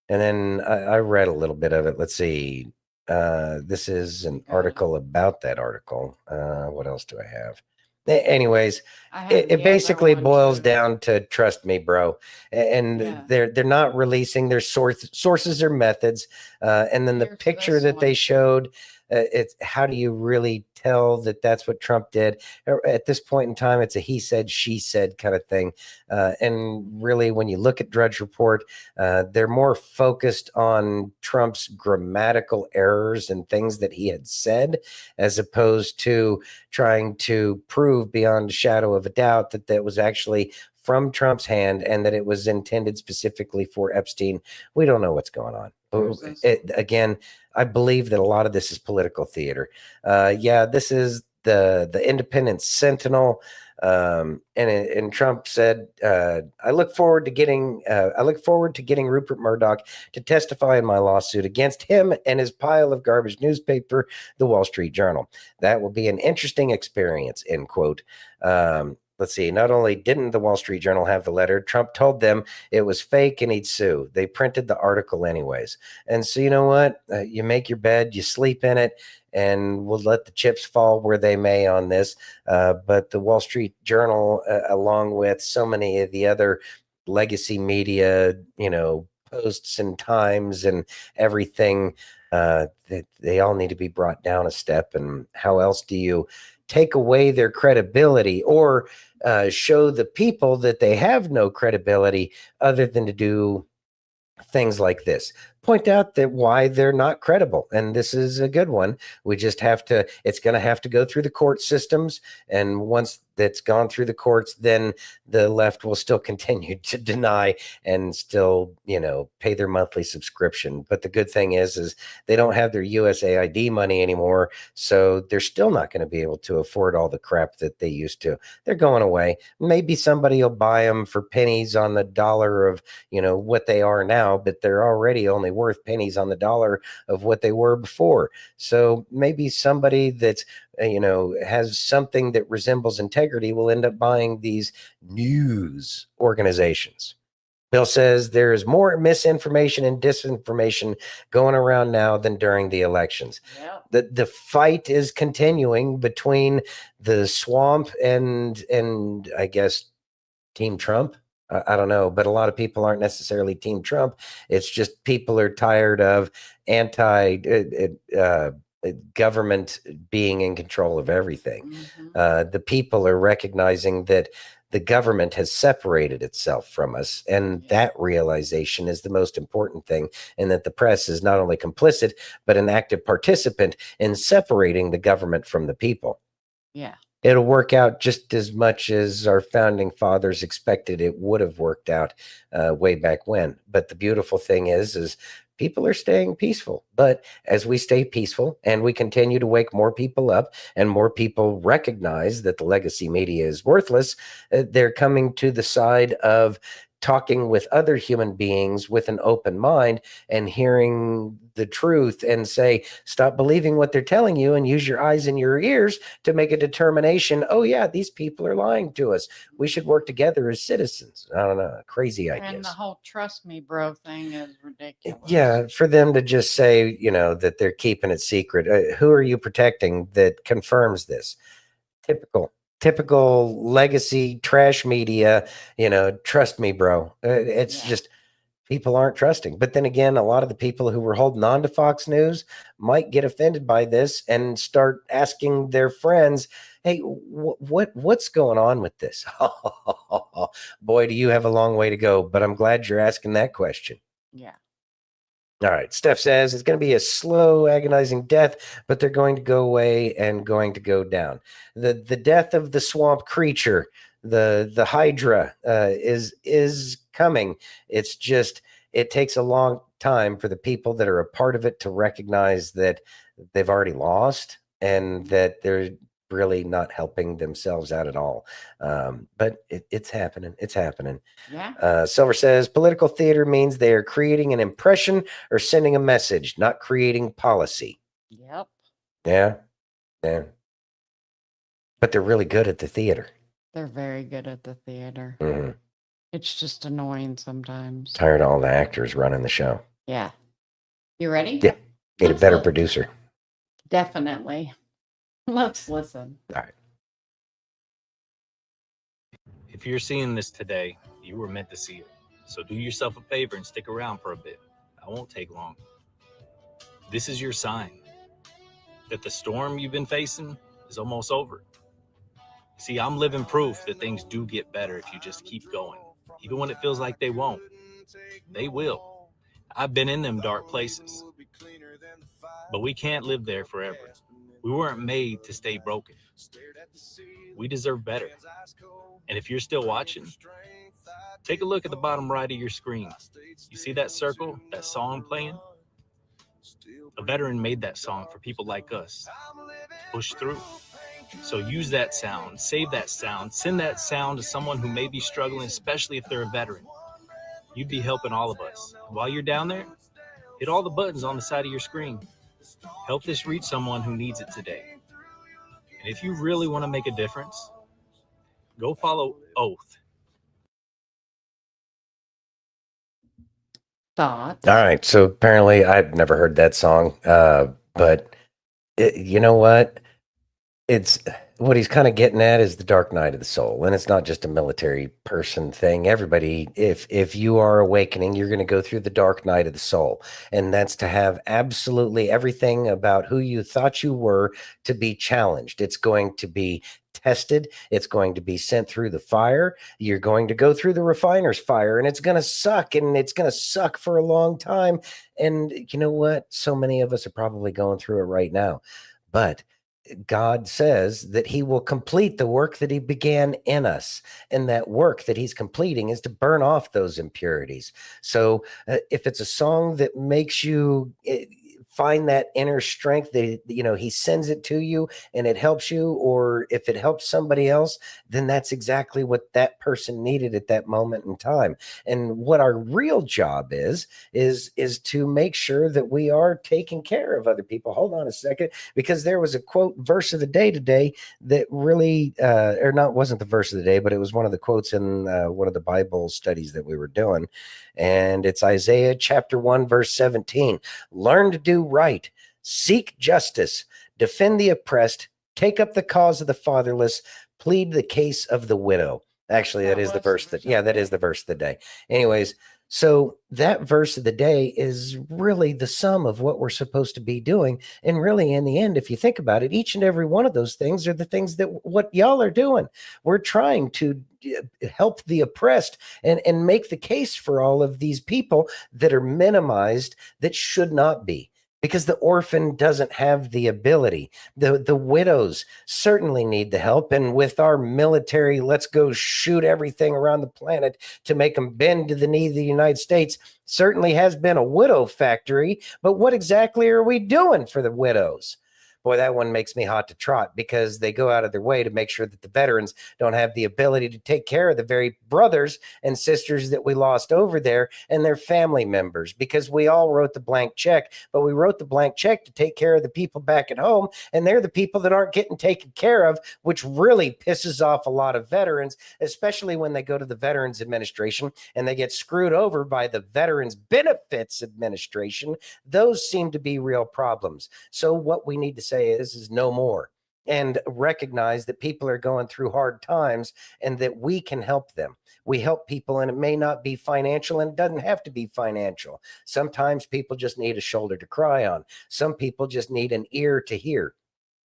And then I read a little bit of it. Let's see. This is an article about that article. What else do I have? Anyways, it basically boils down to trust me, bro. And they're not releasing their sources or methods. And then the picture that they showed, it's how do you really tell that that's what Trump did? At this point in time, it's a he said, she said kind of thing. And really, when you look at Drudge Report, they're more focused on Trump's grammatical errors and things that he had said, as opposed to trying to prove beyond a shadow of a doubt that that was actually from Trump's hand and that it was intended specifically for Epstein. We don't know what's going on. Again, I believe that a lot of this is political theater. This is the Independent Sentinel. And Trump said, I look forward to getting Rupert Murdoch to testify in my lawsuit against him and his pile of garbage newspaper, the Wall Street Journal. That will be an interesting experience, end quote. Let's see. Not only didn't the Wall Street Journal have the letter, Trump told them it was fake and he'd sue. They printed the article anyways. And so, you know what? You make your bed, you sleep in it, and we'll let the chips fall where they may on this. But the Wall Street Journal, along with so many of the other legacy media, Posts and Times and everything, they all need to be brought down a step. And how else do you take away their credibility or show the people that they have no credibility other than to do things like this? Point out that why they're not credible. And this is a good one. We just it's going to have to go through the court systems. And once that's gone through the courts, then the left will still continue to deny and still, pay their monthly subscription. But the good thing is they don't have their USAID money anymore. So they're still not going to be able to afford all the crap that they used to. They're going away. Maybe somebody will buy them for pennies on the dollar of, what they are now, but they're already only worth pennies on the dollar of what they were before. So maybe somebody that's has something that resembles integrity will end up buying these news organizations. Bill says there is more misinformation and disinformation going around now than during the elections. Yeah. The fight is continuing between the swamp and I guess Team Trump. I don't know, but a lot of people aren't necessarily Team Trump. It's just people are tired of government being in control of everything. Mm-hmm. The people are recognizing that the government has separated itself from us, and that realization is the most important thing, and that the press is not only complicit, but an active participant in separating the government from the people. Yeah. It'll work out just as much as our founding fathers expected it would have worked out way back when. But the beautiful thing is people are staying peaceful. But as we stay peaceful and we continue to wake more people up and more people recognize that the legacy media is worthless, they're coming to the side of talking with other human beings with an open mind and hearing the truth and say, stop believing what they're telling you and use your eyes and your ears to make a determination. Oh yeah, these people are lying to us. We should work together as citizens. I don't know, crazy ideas. And the whole trust me bro thing is ridiculous. Yeah, for them to just say, that they're keeping it secret. Who are you protecting that confirms this? Typical legacy trash media, trust me, bro. It's just people aren't trusting. But then again, a lot of the people who were holding on to Fox News might get offended by this and start asking their friends, hey, what's going on with this? Boy, do you have a long way to go, but I'm glad you're asking that question. Yeah. All right. Steph says it's going to be a slow, agonizing death, but they're going to go away and going to go down. The death of the swamp creature, the Hydra, is coming. It's just, it takes a long time for the people that are a part of it to recognize that they've already lost and that they're really not helping themselves out at all. But it's happening. It's happening. Yeah. Silver says political theater means they are creating an impression or sending a message, not creating policy. Yep. Yeah. Yeah. But they're really good at the theater. They're very good at the theater. Mhm. It's just annoying sometimes. Tired of all the actors running the show. Yeah. You ready? Yeah. Need a Let's better look. producer. Definitely. Let's listen. All right. If you're seeing this today, you were meant to see it. So do yourself a favor and stick around for a bit. I won't take long. This is your sign that the storm you've been facing is almost over. See, I'm living proof that things do get better if you just keep going. Even when it feels like they won't. They will. I've been in them dark places. But we can't live there forever. We weren't made to stay broken. We deserve better. And if you're still watching, take a look at the bottom right of your screen. You see that circle, that song playing? A veteran made that song for people like us to push through. So use that sound, save that sound, send that sound to someone who may be struggling, especially if they're a veteran. You'd be helping all of us. While you're down there, hit all the buttons on the side of your screen. Help this reach someone who needs it today. And if you really want to make a difference, go follow Oath. Thoughts? All right. So apparently I've never heard that song. But you know what? It's what he's kind of getting at is the dark night of the soul. And it's not just a military person thing. Everybody, if you are awakening, you're going to go through the dark night of the soul. And that's to have absolutely everything about who you thought you were to be challenged. It's going to be tested. It's going to be sent through the fire. You're going to go through the refiner's fire, and it's going to suck, and it's going to suck for a long time. And you know what? So many of us are probably going through it right now. But God says that he will complete the work that he began in us. And that work that he's completing is to burn off those impurities. So if it's a song that makes you find that inner strength that, you know, he sends it to you and it helps you, or if it helps somebody else, then that's exactly what that person needed at that moment in time. And what our real job is to make sure that we are taking care of other people. Hold on a second, because there was a quote verse of the day today that really, wasn't the verse of the day, but it was one of the quotes in one of the Bible studies that we were doing. And it's Isaiah chapter 1, verse 17. Learn to do right, seek justice, defend the oppressed, take up the cause of the fatherless, plead the case of the widow. Actually, that is the verse that is the verse of the day. Anyways, so that verse of the day is really the sum of what we're supposed to be doing. And really, in the end, if you think about it, each and every one of those things are the things that what y'all are doing. We're trying to help the oppressed and make the case for all of these people that are minimized, that should not be. Because the orphan doesn't have the ability. The widows certainly need the help. And with our military, let's go shoot everything around the planet to make them bend to the knee of the United States, certainly has been a widow factory. But what exactly are we doing for the widows? Boy, that one makes me hot to trot, because they go out of their way to make sure that the veterans don't have the ability to take care of the very brothers and sisters that we lost over there and their family members, because we all wrote the blank check, but we wrote the blank check to take care of the people back at home, and they're the people that aren't getting taken care of, which really pisses off a lot of veterans, especially when they go to the Veterans Administration and they get screwed over by the Veterans Benefits Administration. Those seem to be real problems. So what we need to say is no more, and recognize that people are going through hard times and that we can help them. We help people, and it may not be financial, and it doesn't have to be financial. Sometimes people just need a shoulder to cry on. Some people just need an ear to hear.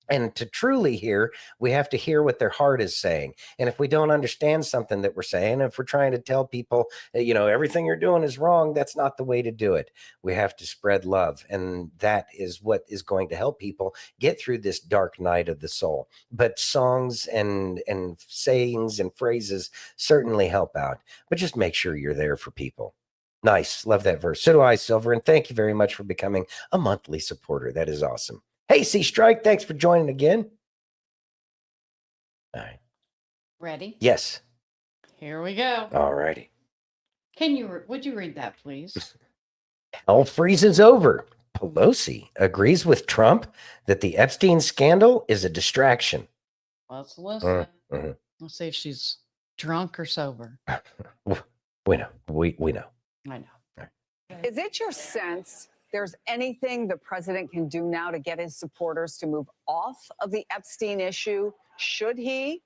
And to truly hear, we have to hear what their heart is saying. And if we don't understand something that we're saying, if we're trying to tell people, you know, everything you're doing is wrong, that's not the way to do it. We have to spread love. And that is what is going to help people get through this dark night of the soul. But songs and sayings and phrases certainly help out. But just make sure you're there for people. Nice. Love that verse. So do I, Silver. And thank you very much for becoming a monthly supporter. That is awesome. Hey, C Strike, thanks for joining again. All right. Ready? Yes. Here we go. All righty. Would you read that, please? Hell freezes over. Pelosi agrees with Trump that the Epstein scandal is a distraction. Let's listen. Mm-hmm. Let's see if she's drunk or sober. We know. We know. I know. Is it your sense there's anything the president can do now to get his supporters to move off of the Epstein issue? Should he?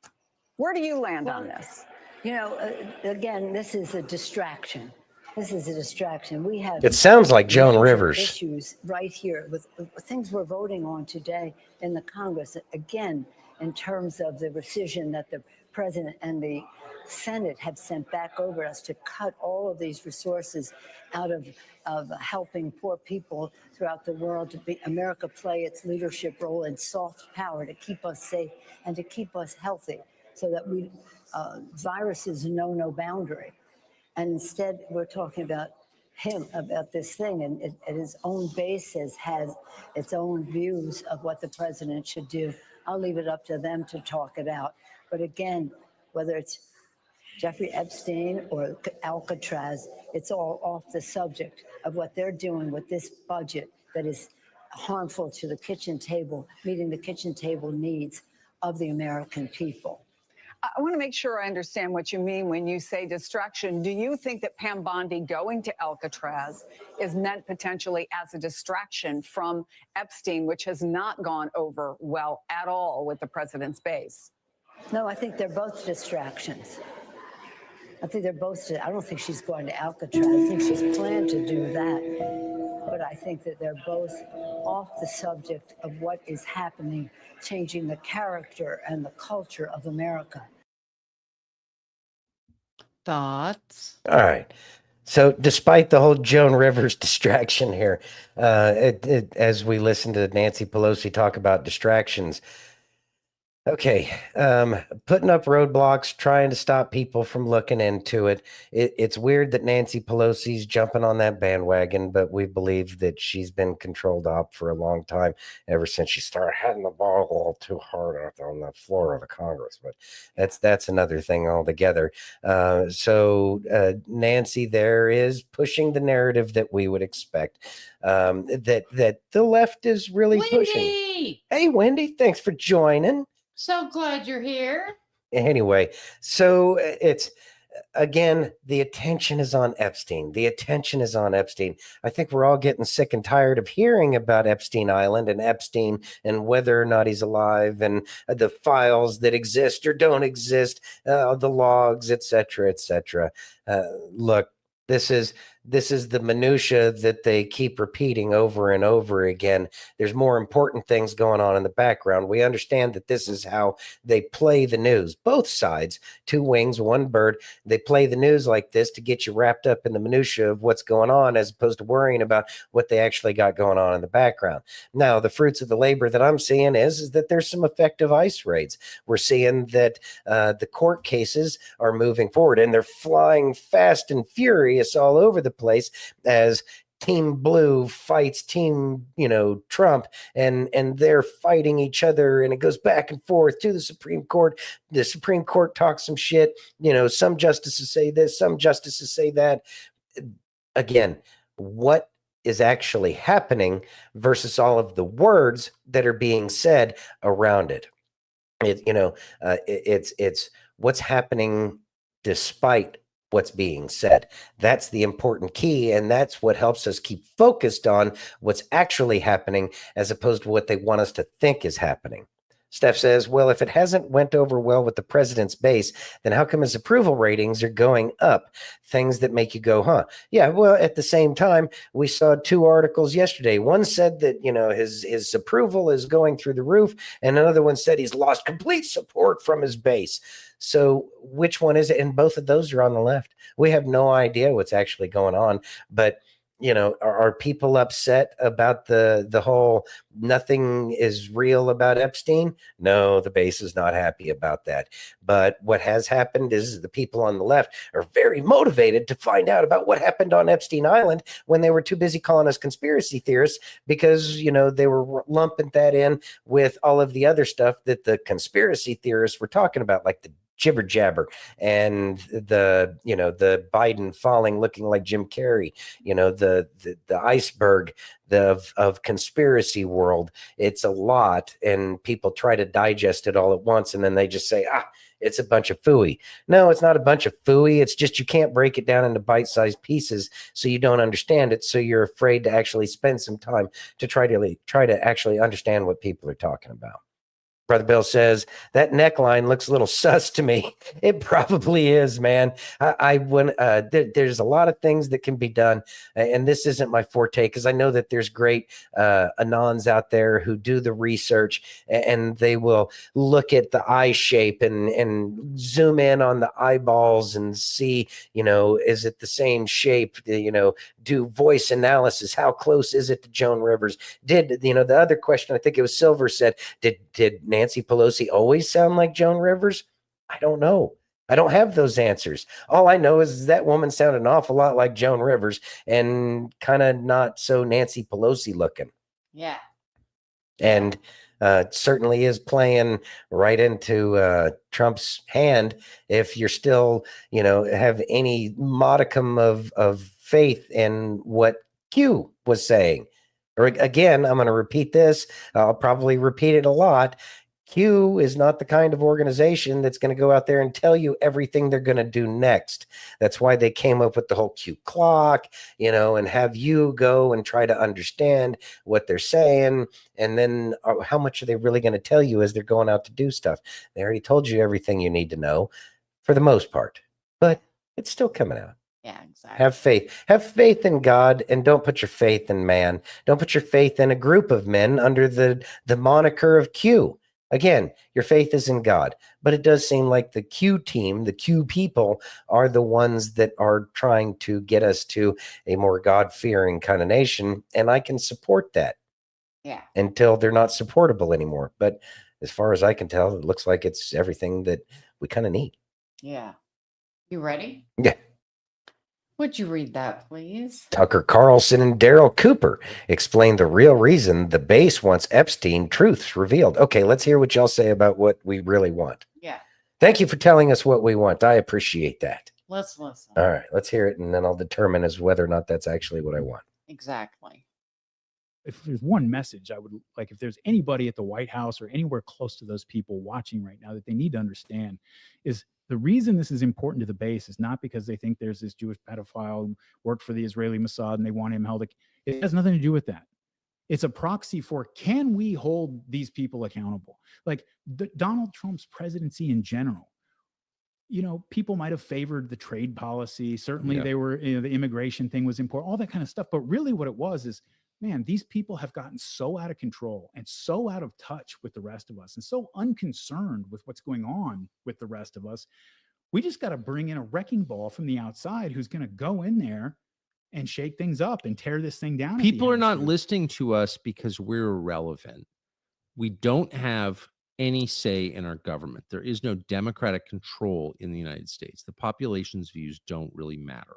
Where do you land on this? You know, again, this is a distraction. This is a distraction. We have. It sounds like Joan Rivers. Issues right here with things we're voting on today in the Congress. Again, in terms of the rescission that the president and the Senate have sent back over us to cut all of these resources out of helping poor people throughout the world, to be America play its leadership role in soft power to keep us safe and to keep us healthy, so that we viruses know no boundary. And instead, we're talking about him, about this thing, and his own base has its own views of what the president should do. I'll leave it up to them to talk it out. But again, whether it's Jeffrey Epstein or Alcatraz, it's all off the subject of what they're doing with this budget that is harmful to the kitchen table, meeting the kitchen table needs of the American people. I want to make sure I understand what you mean when you say distraction. Do you think that Pam Bondi going to Alcatraz is meant potentially as a distraction from Epstein, which has not gone over well at all with the president's base? No, I think they're both distractions. I think they're both. I don't think she's going to Alcatraz. I think she's planned to do that. But I think that they're both off the subject of what is happening, changing the character and the culture of America. Thoughts? All right. So despite the whole Joan Rivers distraction here, as we listen to Nancy Pelosi talk about distractions, okay, putting up roadblocks, trying to stop people from looking into it. It's weird that Nancy Pelosi's jumping on that bandwagon, but we believe that she's been controlled op for a long time, ever since she started hitting the ball a little too hard on the floor of the Congress. But that's another thing altogether. So Nancy there is pushing the narrative that we would expect, that the left is really pushing. Hey, Wendy, thanks for joining. So glad you're here. Anyway, so it's, again, the attention is on Epstein. The attention is on Epstein. I think we're all getting sick and tired of hearing about Epstein Island and Epstein and whether or not he's alive and the files that exist or don't exist, the logs, etc., etc. Look, this is the minutia that they keep repeating over and over again. There's more important things going on in the background. We understand that this is how they play the news. Both sides, two wings, one bird. They play the news like this to get you wrapped up in the minutia of what's going on, as opposed to worrying about what they actually got going on in the background. Now, the fruits of the labor that I'm seeing is that there's some effective ICE raids. We're seeing that the court cases are moving forward, and they're flying fast and furious all over the place as Team Blue fights Team, Trump, and they're fighting each other, and it goes back and forth to the Supreme Court. The Supreme Court talks some shit. Some justices say this, some justices say that. Again, what is actually happening versus all of the words that are being said around it? It's what's happening despite what's being said. That's the important key, and that's what helps us keep focused on what's actually happening, as opposed to what they want us to think is happening. Steph says, well, if it hasn't went over well with the president's base, then how come his approval ratings are going up? Things that make you go, huh? Yeah, well, at the same time, we saw two articles yesterday. One said that, his approval is going through the roof, and another one said he's lost complete support from his base. So which one is it? And both of those are on the left. We have no idea what's actually going on, but are people upset about the whole nothing is real about Epstein? No, the base is not happy about that. But what has happened is the people on the left are very motivated to find out about what happened on Epstein Island when they were too busy calling us conspiracy theorists, because, they were lumping that in with all of the other stuff that the conspiracy theorists were talking about, like the jibber jabber, and the Biden falling looking like Jim Carrey, the iceberg of conspiracy world. It's a lot, and people try to digest it all at once, and then they just say, it's a bunch of phooey. No, it's not a bunch of phooey. It's just you can't break it down into bite-sized pieces, so you don't understand it. So you're afraid to actually spend some time to try to actually understand what people are talking about. Brother Bill says that neckline looks a little sus to me. It probably is, man. There's a lot of things that can be done, and this isn't my forte because I know that there's great anons out there who do the research, and they will look at the eye shape and zoom in on the eyeballs and see, is it the same shape? Do voice analysis. How close is it to Joan Rivers? The other question, I think it was Silver said, did Nancy Pelosi always sound like Joan Rivers? I don't know. I don't have those answers. All I know is that woman sounded an awful lot like Joan Rivers and kind of not so Nancy Pelosi looking. Yeah. And certainly is playing right into Trump's hand if you're still, have any modicum of faith in what Q was saying. Or again, I'm going to repeat this. I'll probably repeat it a lot. Q is not the kind of organization that's going to go out there and tell you everything they're going to do next. That's why they came up with the whole Q clock, and have you go and try to understand what they're saying. And then how much are they really going to tell you as they're going out to do stuff? They already told you everything you need to know for the most part, but it's still coming out. Yeah, exactly. Have faith. Have faith in God, and don't put your faith in man. Don't put your faith in a group of men under the moniker of Q. Again, your faith is in God, but it does seem like the Q team, the Q people, are the ones that are trying to get us to a more God-fearing kind of nation, and I can support that. Yeah. Until they're not supportable anymore. But as far as I can tell, it looks like it's everything that we kind of need. Yeah. You ready? Yeah. Would you read that, please? Tucker Carlson and Darryl Cooper explain the real reason the base wants Epstein truths revealed. Okay, let's hear what y'all say about what we really want. Yeah. Thank you for telling us what we want. I appreciate that. Let's listen. All right, let's hear it, and then I'll determine as whether or not that's actually what I want. Exactly. If there's one message I would like, if there's anybody at the White House or anywhere close to those people watching right now that they need to understand, is the reason this is important to the base is not because they think there's this Jewish pedophile who worked for the Israeli Mossad and they want him held. It has nothing to do with that. It's a proxy for, can we hold these people accountable? Like Donald Trump's presidency in general, people might have favored the trade policy. Certainly they were, the immigration thing was important, all that kind of stuff. But really what it was is, man, these people have gotten so out of control and so out of touch with the rest of us and so unconcerned with what's going on with the rest of us. We just got to bring in a wrecking ball from the outside who's going to go in there and shake things up and tear this thing down. People are not listening to us because we're irrelevant. We don't have any say in our government. There is no democratic control in the United States. The population's views don't really matter.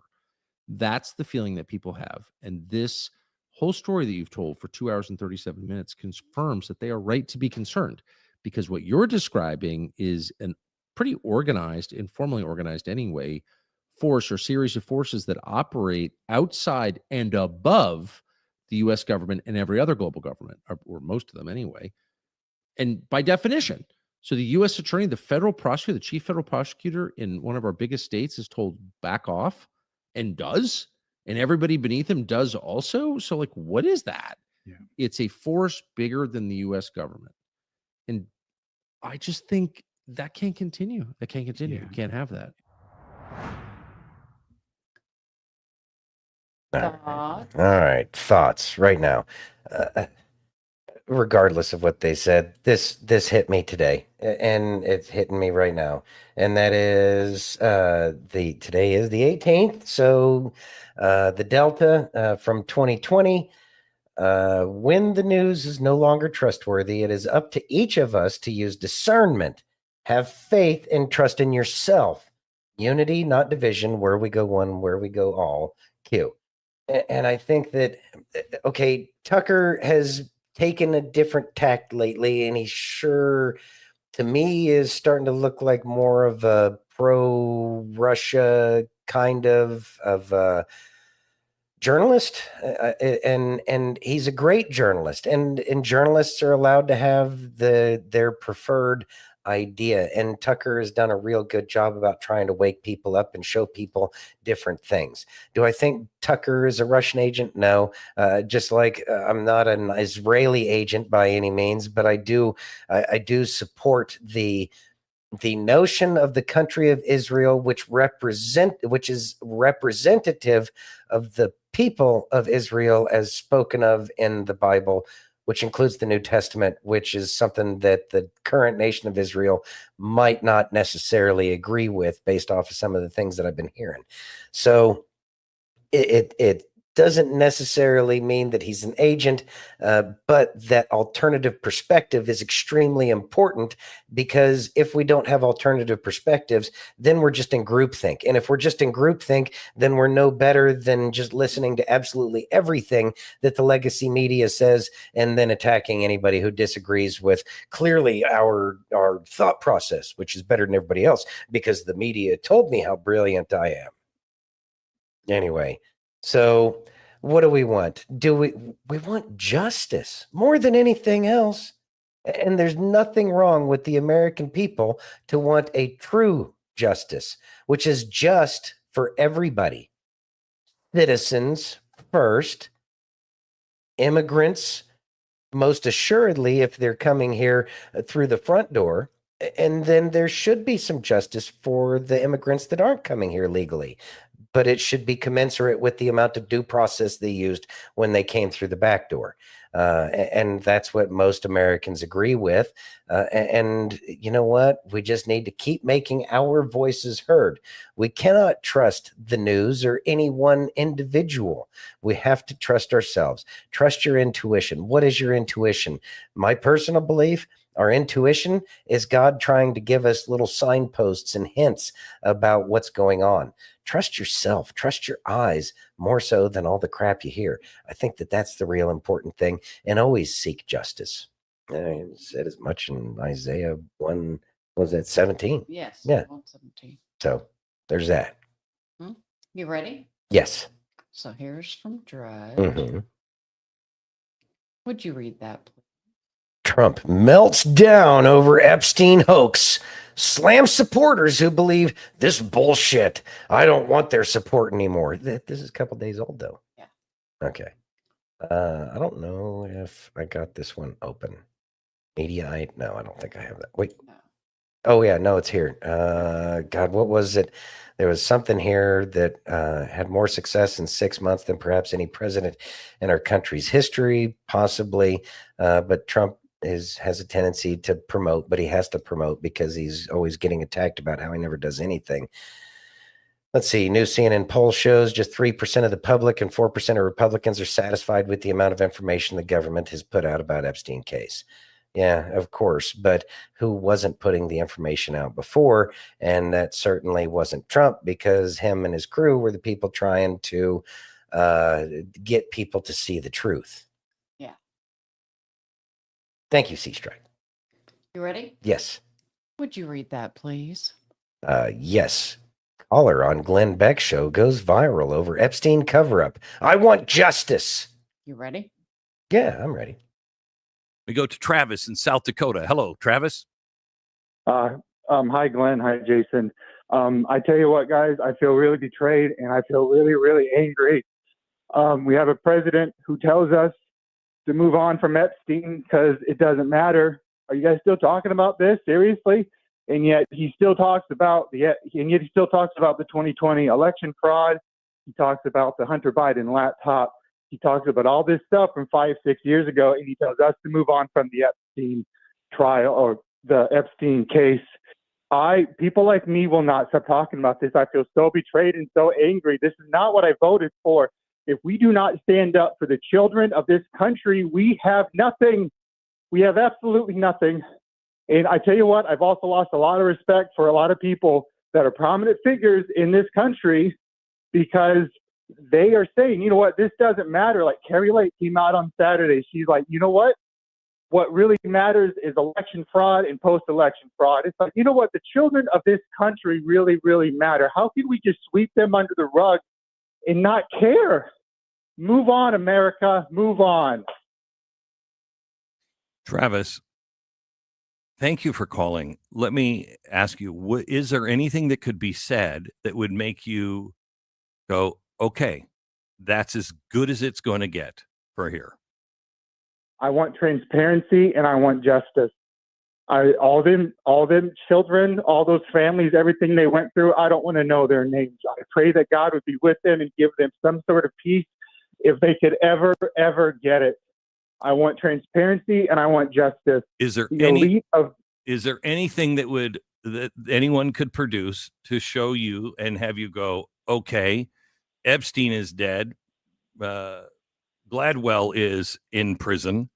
That's the feeling that people have. And this whole story that you've told for 2 hours and 37 minutes confirms that they are right to be concerned, because what you're describing is an pretty organized, informally organized anyway, force or series of forces that operate outside and above the U.S. government and every other global government, or most of them anyway. And by definition, so the U.S. attorney, the federal prosecutor, the chief federal prosecutor in one of our biggest states is told back off and does. And everybody beneath him does also. So, like, what is that? Yeah. It's a force bigger than the U.S. government. And I just think that can't continue. That can't continue. Yeah. We can't have that. All right. Thoughts right now. Regardless of what they said, this hit me today, and it's hitting me right now. And that is today is the 18th. So the Delta from 2020, when the news is no longer trustworthy, it is up to each of us to use discernment, have faith, and trust in yourself. Unity, not division. Where we go one, where we go all. Q. And I think that, okay, Tucker has taken a different tact lately, and he's sure to me is starting to look like more of a pro-Russia kind of journalist, and he's a great journalist, and journalists are allowed to have their preferred idea, and Tucker has done a real good job about trying to wake people up and show people different things. Do I think Tucker is a Russian agent? No. Just like I'm not an Israeli agent by any means, but I do support the notion of the country of Israel, which is representative of the people of Israel as spoken of in the Bible, which includes the New Testament, which is something that the current nation of Israel might not necessarily agree with based off of some of the things that I've been hearing. So it doesn't necessarily mean that he's an agent, but that alternative perspective is extremely important, because if we don't have alternative perspectives, then we're just in groupthink. And if we're just in groupthink, then we're no better than just listening to absolutely everything that the legacy media says and then attacking anybody who disagrees with clearly our thought process, which is better than everybody else because the media told me how brilliant I am. Anyway, so what do we want? We want justice more than anything else. And there's nothing wrong with the American people to want a true justice, which is just for everybody. Citizens first, immigrants, most assuredly, if they're coming here through the front door. And then there should be some justice for the immigrants that aren't coming here legally. But it should be commensurate with the amount of due process they used when they came through the back door. And that's what most Americans agree with. And you know what? We just need to keep making our voices heard. We cannot trust the news or any one individual. We have to trust ourselves. Trust your intuition. What is your intuition? My personal belief, our intuition is God trying to give us little signposts and hints about what's going on. Trust yourself, trust your eyes more so than all the crap you hear. I think that that's the real important thing, and always seek justice. I said as much in Isaiah 1, was that 17? Yes. Yeah. 117. So there's that. You ready? Yes. So here's from Drudge. Mm-hmm. Would you read that, please? Trump melts down over Epstein hoax, slams supporters who believe this bullshit. I don't want their support anymore. This is a couple days old, though. Yeah. Okay. I don't know if I got this one open. Mediaite? No, I don't think I have that. Wait. No. Oh, yeah. No, it's here. God, what was it? There was something here that had more success in 6 months than perhaps any president in our country's history, possibly. But Trump has a tendency to promote, but he has to promote because he's always getting attacked about how he never does anything. Let's see. New CNN poll shows just 3% of the public and 4% of Republicans are satisfied with the amount of information the government has put out about Epstein case. Yeah, of course. But who wasn't putting the information out before? And that certainly wasn't Trump, because him and his crew were the people trying to get people to see the truth. Yeah. Thank you, C-Strike. You ready? Yes. Would you read that, please? Yes. Caller on Glenn Beck show goes viral over Epstein cover-up. I want justice. You ready? Yeah, I'm ready. We go to Travis in South Dakota. Hello, Travis. Hi, Glenn. Hi, Jason. I tell you what, guys, I feel really betrayed and I feel really, really angry. We have a president who tells us to move on from Epstein because it doesn't matter. Are you guys still talking about this? Seriously? And yet he still talks about the 2020 election fraud. He talks about the Hunter Biden laptop. He talks about all this stuff from 5-6 years ago, and he tells us to move on from the Epstein trial or the Epstein case. People like me will not stop talking about this. I feel so betrayed and so angry. This is not what I voted for. If we do not stand up for the children of this country, we have nothing. We have absolutely nothing. And I tell you what, I've also lost a lot of respect for a lot of people that are prominent figures in this country, because they are saying, you know what, this doesn't matter. Like Carrie Lake came out on Saturday. She's like, you know what? What really matters is election fraud and post-election fraud. It's like, you know what? The children of this country really, really matter. How can we just sweep them under the rug and not care? Move on, America. Move on. Travis, thank you for calling. Let me ask you, is there anything that could be said that would make you go, okay, that's as good as it's going to get for here? I want transparency and I want justice. All them children, all those families, everything they went through, I don't want to know their names. I pray that God would be with them and give them some sort of peace if they could ever get it. I want transparency and I want justice. Is there anything that anyone could produce to show you and have you go, okay, Epstein is dead, Gladwell is in prison,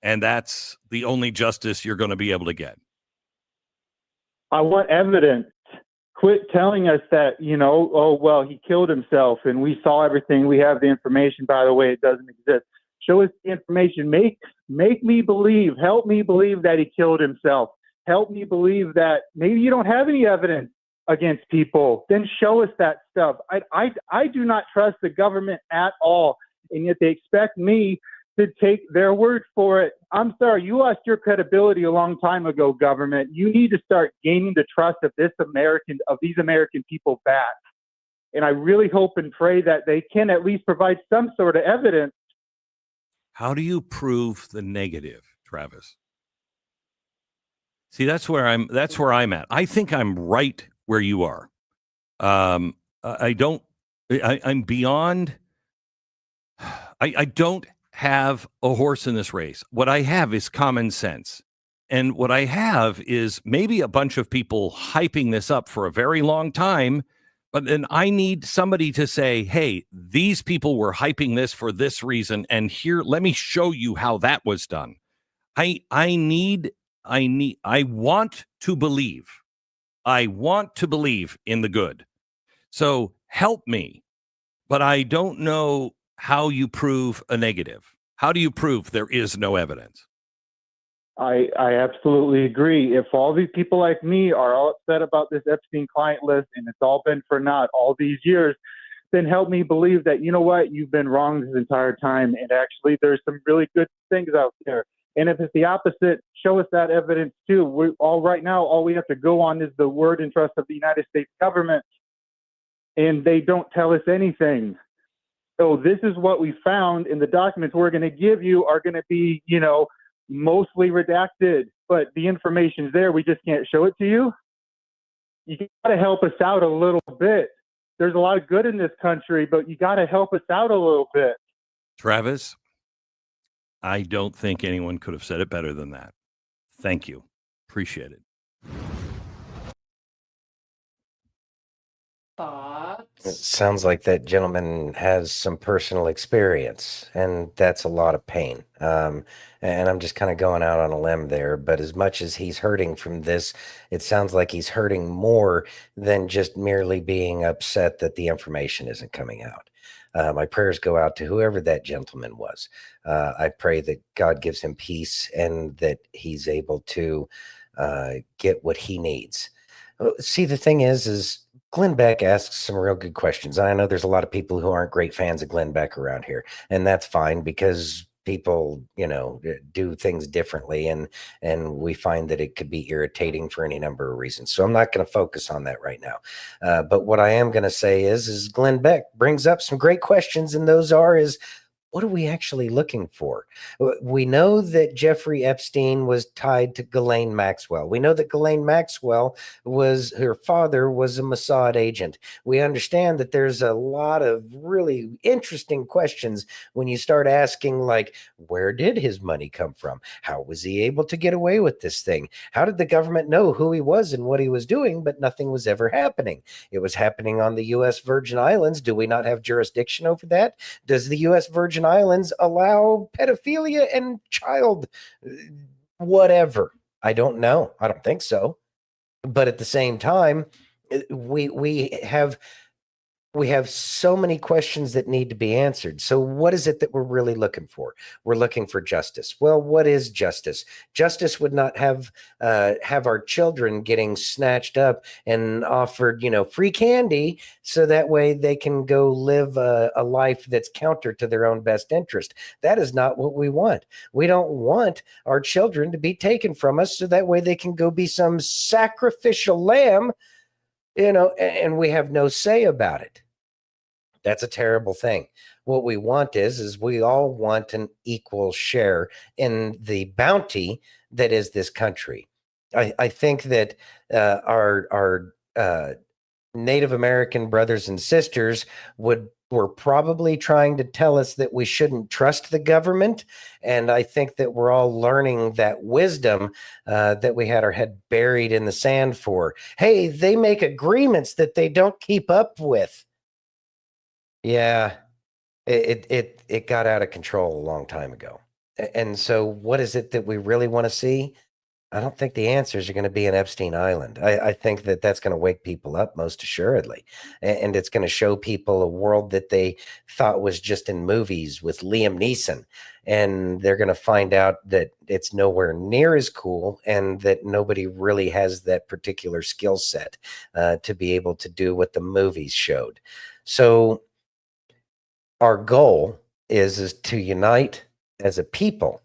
and that's the only justice you're going to be able to get? I want evidence. Quit telling us that, oh, well, he killed himself and we saw everything. We have the information. By the way, it doesn't exist. Show us the information. Make me believe. Help me believe that he killed himself. Help me believe that maybe you don't have any evidence against people. Then show us that stuff. I do not trust the government at all. And yet they expect me to take their word for it. I'm sorry, you lost your credibility a long time ago, government. You need to start gaining the trust of these American people back. And I really hope and pray that they can at least provide some sort of evidence. How do you prove the negative, Travis? See, that's where I'm at. I think I'm right where you are. I'm beyond. I don't have a horse in this race. What I have is common sense. And what I have is maybe a bunch of people hyping this up for a very long time, but then I need somebody to say, hey, these people were hyping this for this reason, and here, let me show you how that was done. I want to believe. I want to believe in the good. So help me, but I don't know how you prove a negative. How do you prove there is no evidence? I absolutely agree. If all these people like me are all upset about this Epstein client list and it's all been for naught all these years, then help me believe that, you know what, you've been wrong this entire time. And actually there's some really good things out there. And if it's the opposite, show us that evidence too. Right now, all we have to go on is the word and trust of the United States government. And they don't tell us anything. So this is what we found, and the documents we're going to give you are going to be, mostly redacted, but the information's there. We just can't show it to you. You got to help us out a little bit. There's a lot of good in this country, but you got to help us out a little bit. Travis, I don't think anyone could have said it better than that. Thank you. Appreciate it. It sounds like that gentleman has some personal experience, and that's a lot of pain. And I'm just kind of going out on a limb there, but as much as he's hurting from this, it sounds like he's hurting more than just merely being upset that the information isn't coming out. My prayers go out to whoever that gentleman was. I pray that God gives him peace and that he's able to get what he needs. See, the thing is Glenn Beck asks some real good questions. I know there's a lot of people who aren't great fans of Glenn Beck around here, and that's fine because people, do things differently, and we find that it could be irritating for any number of reasons. So I'm not going to focus on that right now. But what I am going to say is Glenn Beck brings up some great questions, and those is what are we actually looking for? We know that Jeffrey Epstein was tied to Ghislaine Maxwell. We know that Ghislaine Maxwell her father was a Mossad agent. We understand that there's a lot of really interesting questions when you start asking, like, where did his money come from? How was he able to get away with this thing? How did the government know who he was and what he was doing, but nothing was ever happening? It was happening on the U.S. Virgin Islands. Do we not have jurisdiction over that? Does the U.S. Virgin Islands allow pedophilia and child whatever? I don't know. I don't think so. But at the same time, we have we have so many questions that need to be answered. So what is it that we're really looking for? We're looking for justice. Well, what is justice? Justice would not have our children getting snatched up and offered, free candy so that way they can go live a life that's counter to their own best interest. That is not what we want. We don't want our children to be taken from us so that way they can go be some sacrificial lamb, and we have no say about it. That's a terrible thing. What we want is we all want an equal share in the bounty that is this country. I think that our Native American brothers and sisters were probably trying to tell us that we shouldn't trust the government. And I think that we're all learning that wisdom that we had our head buried in the sand for. Hey, they make agreements that they don't keep up with. Yeah, it got out of control a long time ago. And so what is it that we really want to see? I don't think the answers are going to be an Epstein Island. I think that that's going to wake people up most assuredly. And it's going to show people a world that they thought was just in movies with Liam Neeson. And they're going to find out that it's nowhere near as cool and that nobody really has that particular skill set to be able to do what the movies showed. So our goal is to unite as a people.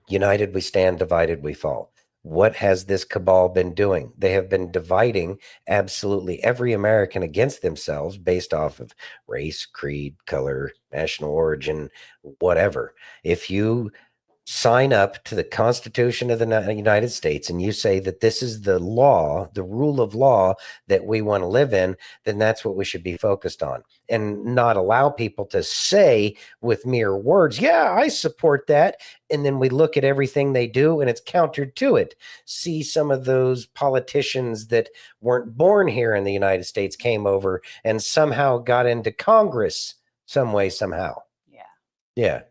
United we stand, divided we fall. What has this cabal been doing? They have been dividing absolutely every American against themselves based off of race, creed, color, national origin, whatever. If you sign up to the Constitution of the United States and you say that this is the law, the rule of law that we want to live in, then that's what we should be focused on, and not allow people to say with mere words, yeah, I support that. And then we look at everything they do and it's counter to it. See some of those politicians that weren't born here in the United States came over and somehow got into Congress some way, somehow. Yeah.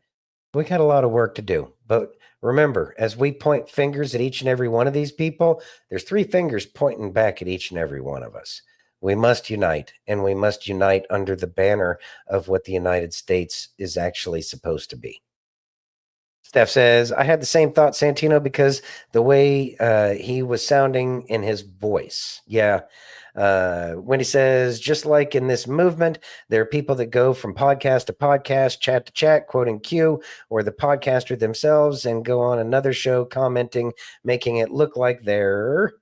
We got a lot of work to do, but remember, as we point fingers at each and every one of these people, there's 3 fingers pointing back at each and every one of us. We must unite, and we must unite under the banner of what the United States is actually supposed to be. Steph says, I had the same thought, Santino, because the way he was sounding in his voice. Yeah. Wendy says, just like in this movement, there are people that go from podcast to podcast, chat to chat, quoting Q or the podcaster themselves, and go on another show commenting, making it look like they're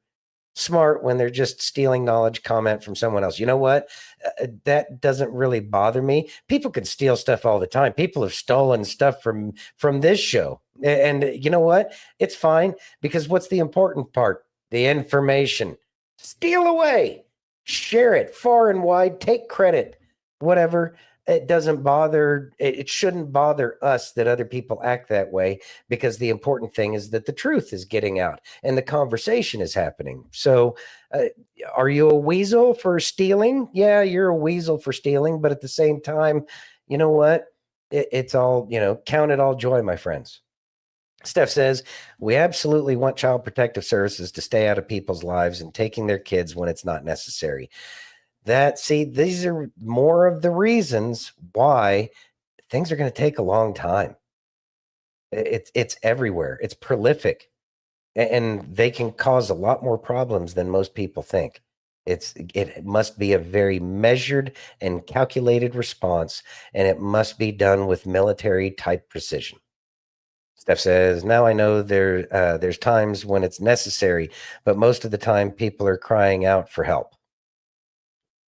smart when they're just stealing knowledge comment from someone else. You know what? That doesn't really bother me. People can steal stuff all the time. People have stolen stuff from this show. And you know what? It's fine, because what's the important part? The information. Steal away, share it far and wide, take credit, whatever. It doesn't bother, it shouldn't bother us that other people act that way, because the important thing is that the truth is getting out and the conversation is happening. So are you a weasel for stealing? Yeah, you're a weasel for stealing, but at the same time, you know what? It's all, count it all joy, my friends. Steph says, we absolutely want Child Protective Services to stay out of people's lives and taking their kids when it's not necessary. These are more of the reasons why things are going to take a long time. It's everywhere. It's prolific, and they can cause a lot more problems than most people think. It must be a very measured and calculated response, and it must be done with military type precision. Steph says, now I know there's times when it's necessary, but most of the time people are crying out for help.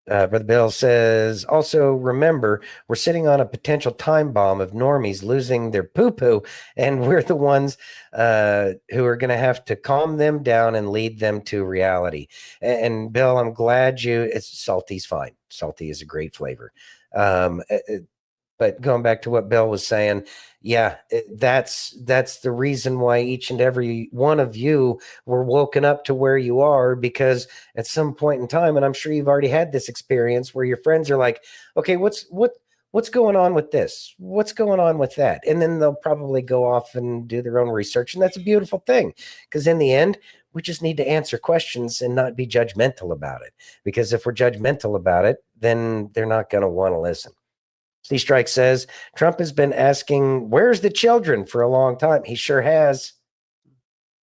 Brother Bill says, also remember, we're sitting on a potential time bomb of normies losing their poo-poo, and we're the ones who are going to have to calm them down and lead them to reality. And Bill, I'm glad salty's fine. Salty is a great flavor. But going back to what Bill was saying, yeah, that's the reason why each and every one of you were woken up to where you are, because at some point in time, and I'm sure you've already had this experience where your friends are like, okay, what's going on with this? What's going on with that? And then they'll probably go off and do their own research. And that's a beautiful thing, because in the end, We just need to answer questions and not be judgmental about it. Because if we're judgmental about it, then they're not going to want to listen. C Strike says, Trump has been asking, where's the children for a long time. He sure has.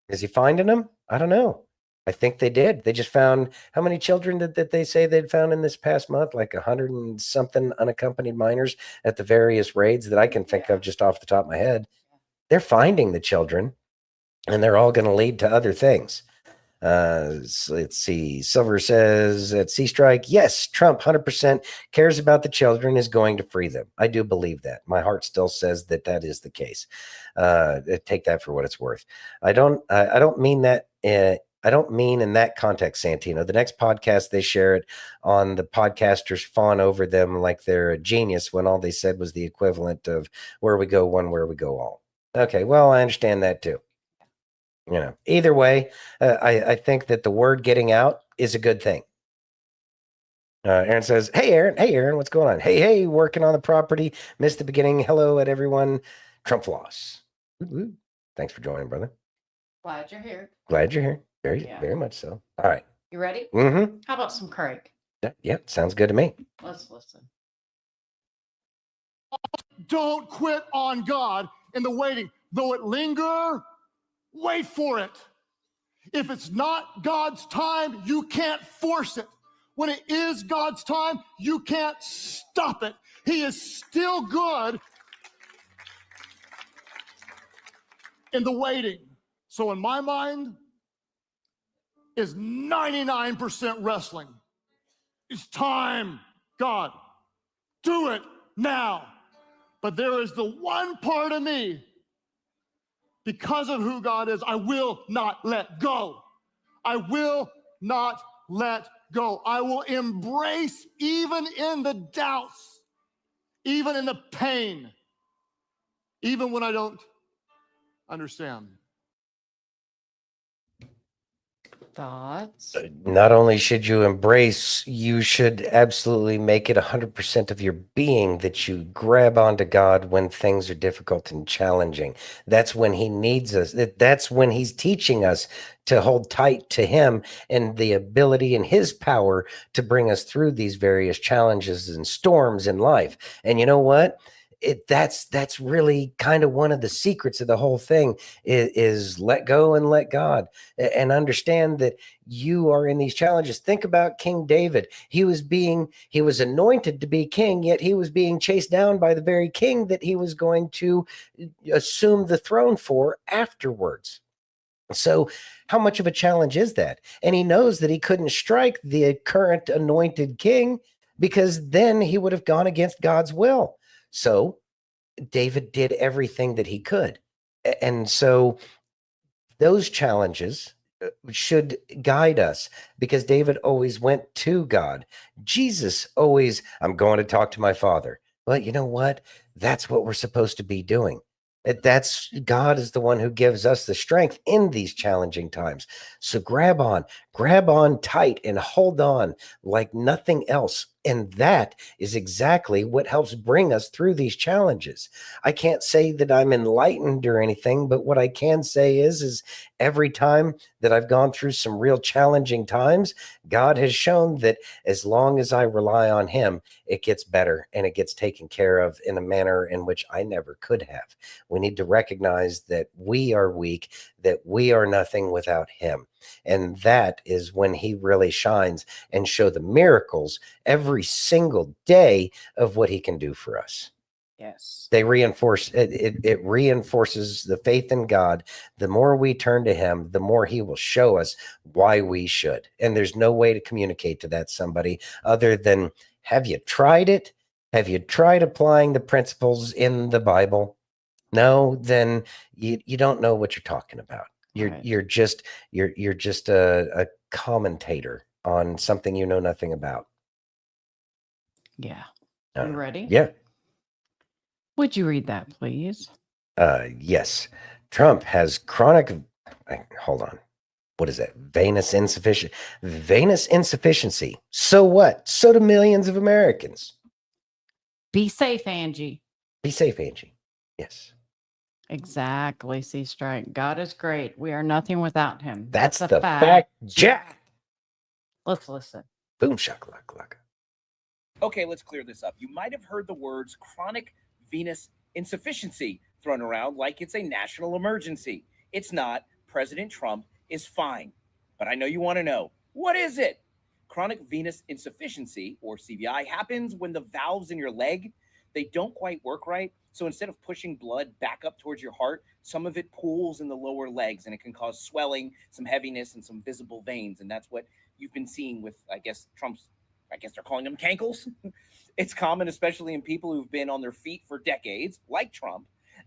Is he finding them? I don't know. I think they did. They just found, how many children did they say they'd found in this past month? Like 100 and something unaccompanied minors at the various raids that I can think of just off the top of my head. They're finding the children, and they're all going to lead to other things. So let's see. Silver says at C Strike, yes, Trump 100% cares about the children, is going to free them. I do believe that. My heart still says that that is the case. Take that for what it's worth. I don't mean that. I don't mean in that context, Santino. The next podcast, they share it on the podcasters fawn over them like they're a genius when all they said was the equivalent of where we go one, where we go all. Okay, well, I understand that too. You know, either way, I think that the word getting out is a good thing. Aaron says, hey, Aaron, what's going on? Hey, working on the property. Missed the beginning. Hello at everyone. Trump floss. Woo-hoo. Thanks for joining, brother. Glad you're here. Glad you're here. Very much so. All right. You ready? Mm-hmm. How about some Craig? Yeah, sounds good to me. Let's listen. Don't quit on God in the waiting. Though it linger, wait for it. If it's not God's time, you can't force it. When it is God's time, you can't stop it. He is still good in the waiting. So in my mind, is 99% wrestling. It's time, God. Do it now. But there is the one part of me, because of who God is, I will not let go. I will not let go. I will embrace even in the doubts, even in the pain, even when I don't understand. Thoughts? Not only should you embrace, you should absolutely make it 100% of your being that you grab onto God when things are difficult and challenging. That's when he needs us. That's when he's teaching us to hold tight to him and the ability and his power to bring us through these various challenges and storms in life. And you know what? That's really kind of one of the secrets of the whole thing is let go and let God, and understand that you are in these challenges. Think about King David. He was anointed to be king, yet he was being chased down by the very king that he was going to assume the throne for afterwards. So how much of a challenge is that? And he knows that he couldn't strike the current anointed king because then he would have gone against God's will. So David did everything that he could. And so those challenges should guide us, because David always went to God. Jesus always, I'm going to talk to my Father. Well, you know what? That's what we're supposed to be doing. That's God is the one who gives us the strength in these challenging times. So grab on tight and hold on like nothing else. And that is exactly what helps bring us through these challenges. I can't say that I'm enlightened or anything, but what I can say is every time that I've gone through some real challenging times, God has shown that as long as I rely on him, it gets better and it gets taken care of in a manner in which I never could have. We need to recognize that we are weak, that we are nothing without him. And that is when he really shines and show the miracles every single day of what he can do for us. Yes. They reinforce it reinforces the faith in God. The more we turn to him, the more he will show us why we should. And there's no way to communicate to that somebody other than, have you tried it? Have you tried applying the principles in the Bible? No, then you don't know what you're talking about. You're just a commentator on something you know nothing about. Yeah. You ready? Yeah. Would you read that, please? Yes. Trump has chronic. Hold on. What is that? Venous insufficiency. So what? So do millions of Americans. Be safe, Angie. Be safe, Angie. Yes. Exactly, C Strike. God is great. We are nothing without him. That's a the fact, Jack. Let's listen. Boom shakalaka. Okay, let's clear this up. You might have heard the words chronic venous insufficiency thrown around like it's a national emergency. It's not. President Trump is fine. But I know you want to know, what is it? Chronic venous insufficiency, or CVI, happens when the valves in your leg, they don't quite work right. So instead of pushing blood back up towards your heart, some of it pools in the lower legs, and it can cause swelling, some heaviness, and some visible veins. And that's what you've been seeing with, I guess they're calling them cankles. It's common, especially in people who've been on their feet for decades, like Trump.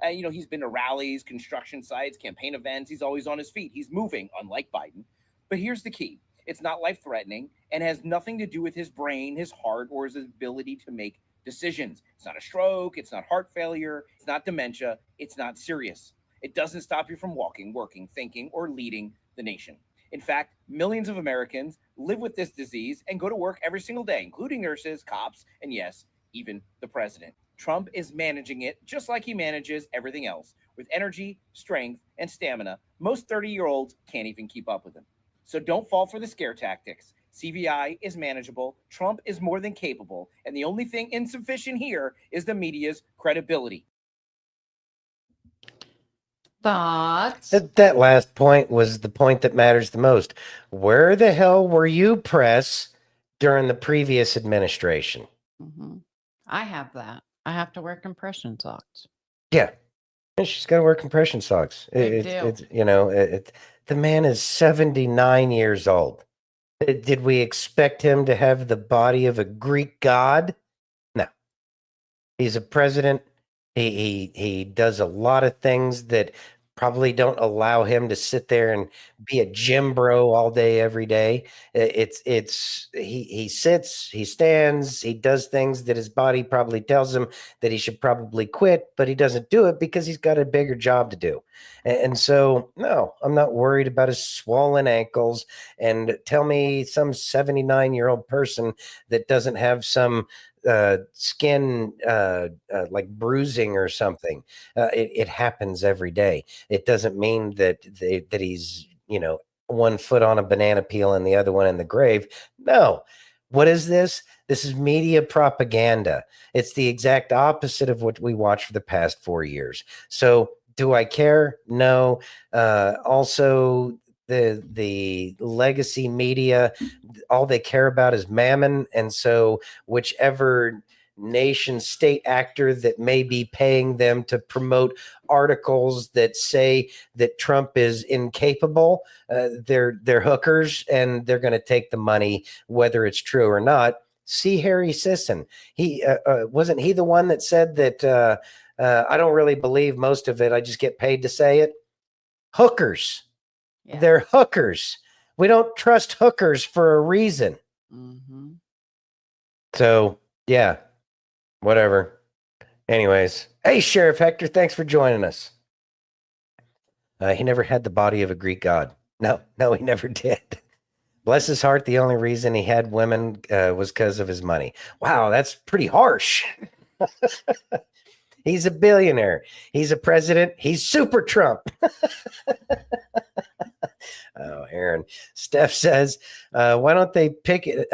He's been to rallies, construction sites, campaign events. He's always on his feet. He's moving, unlike Biden. But here's the key. It's not life-threatening and has nothing to do with his brain, his heart, or his ability to make decisions. It's not a stroke. It's not heart failure. It's not dementia. It's not serious. It doesn't stop you from walking, working, thinking, or leading the nation. In fact, millions of Americans live with this disease and go to work every single day, including nurses, cops, and yes, even the president. Trump is managing it just like he manages everything else, with energy, strength, and stamina. Most 30-year-olds can't even keep up with him. So don't fall for the scare tactics. CVI is manageable. Trump is more than capable. And the only thing insufficient here is the media's credibility. Thoughts? That last point was the point that matters the most. Where the hell were you, press, during the previous administration? Mm-hmm. I have that. I have to wear compression socks. Yeah. She's got to wear compression socks. The man is 79 years old. Did we expect him to have the body of a Greek god? No. He's a president. He does a lot of things that probably don't allow him to sit there and be a gym bro all day, every day. He sits, he stands, he does things that his body probably tells him that he should probably quit, but he doesn't do it because he's got a bigger job to do. And so, no, I'm not worried about his swollen ankles. And tell me some 79-year-old person that doesn't have some skin like bruising or something. It happens every day. It doesn't mean that he's, one foot on a banana peel and the other one in the grave. No. What is this? This is media propaganda. It's the exact opposite of what we watched for the past 4 years. So do I care? No. Also, the legacy media, all they care about is mammon. And so whichever nation state actor that may be paying them to promote articles that say that Trump is incapable, they're hookers, and they're going to take the money, whether it's true or not. See Harry Sisson. He wasn't he the one that said that I don't really believe most of it. I just get paid to say it. Hookers. Yeah. They're hookers. We don't trust hookers for a reason. Mm-hmm. So, yeah, whatever. Anyways, hey, Sheriff Hector, thanks for joining us. He never had the body of a Greek god. No, he never did. Bless his heart, the only reason he had women was because of his money. Wow, that's pretty harsh. He's a billionaire. He's a president. He's super Trump. Oh, Aaron. Steph says, why don't they pick it?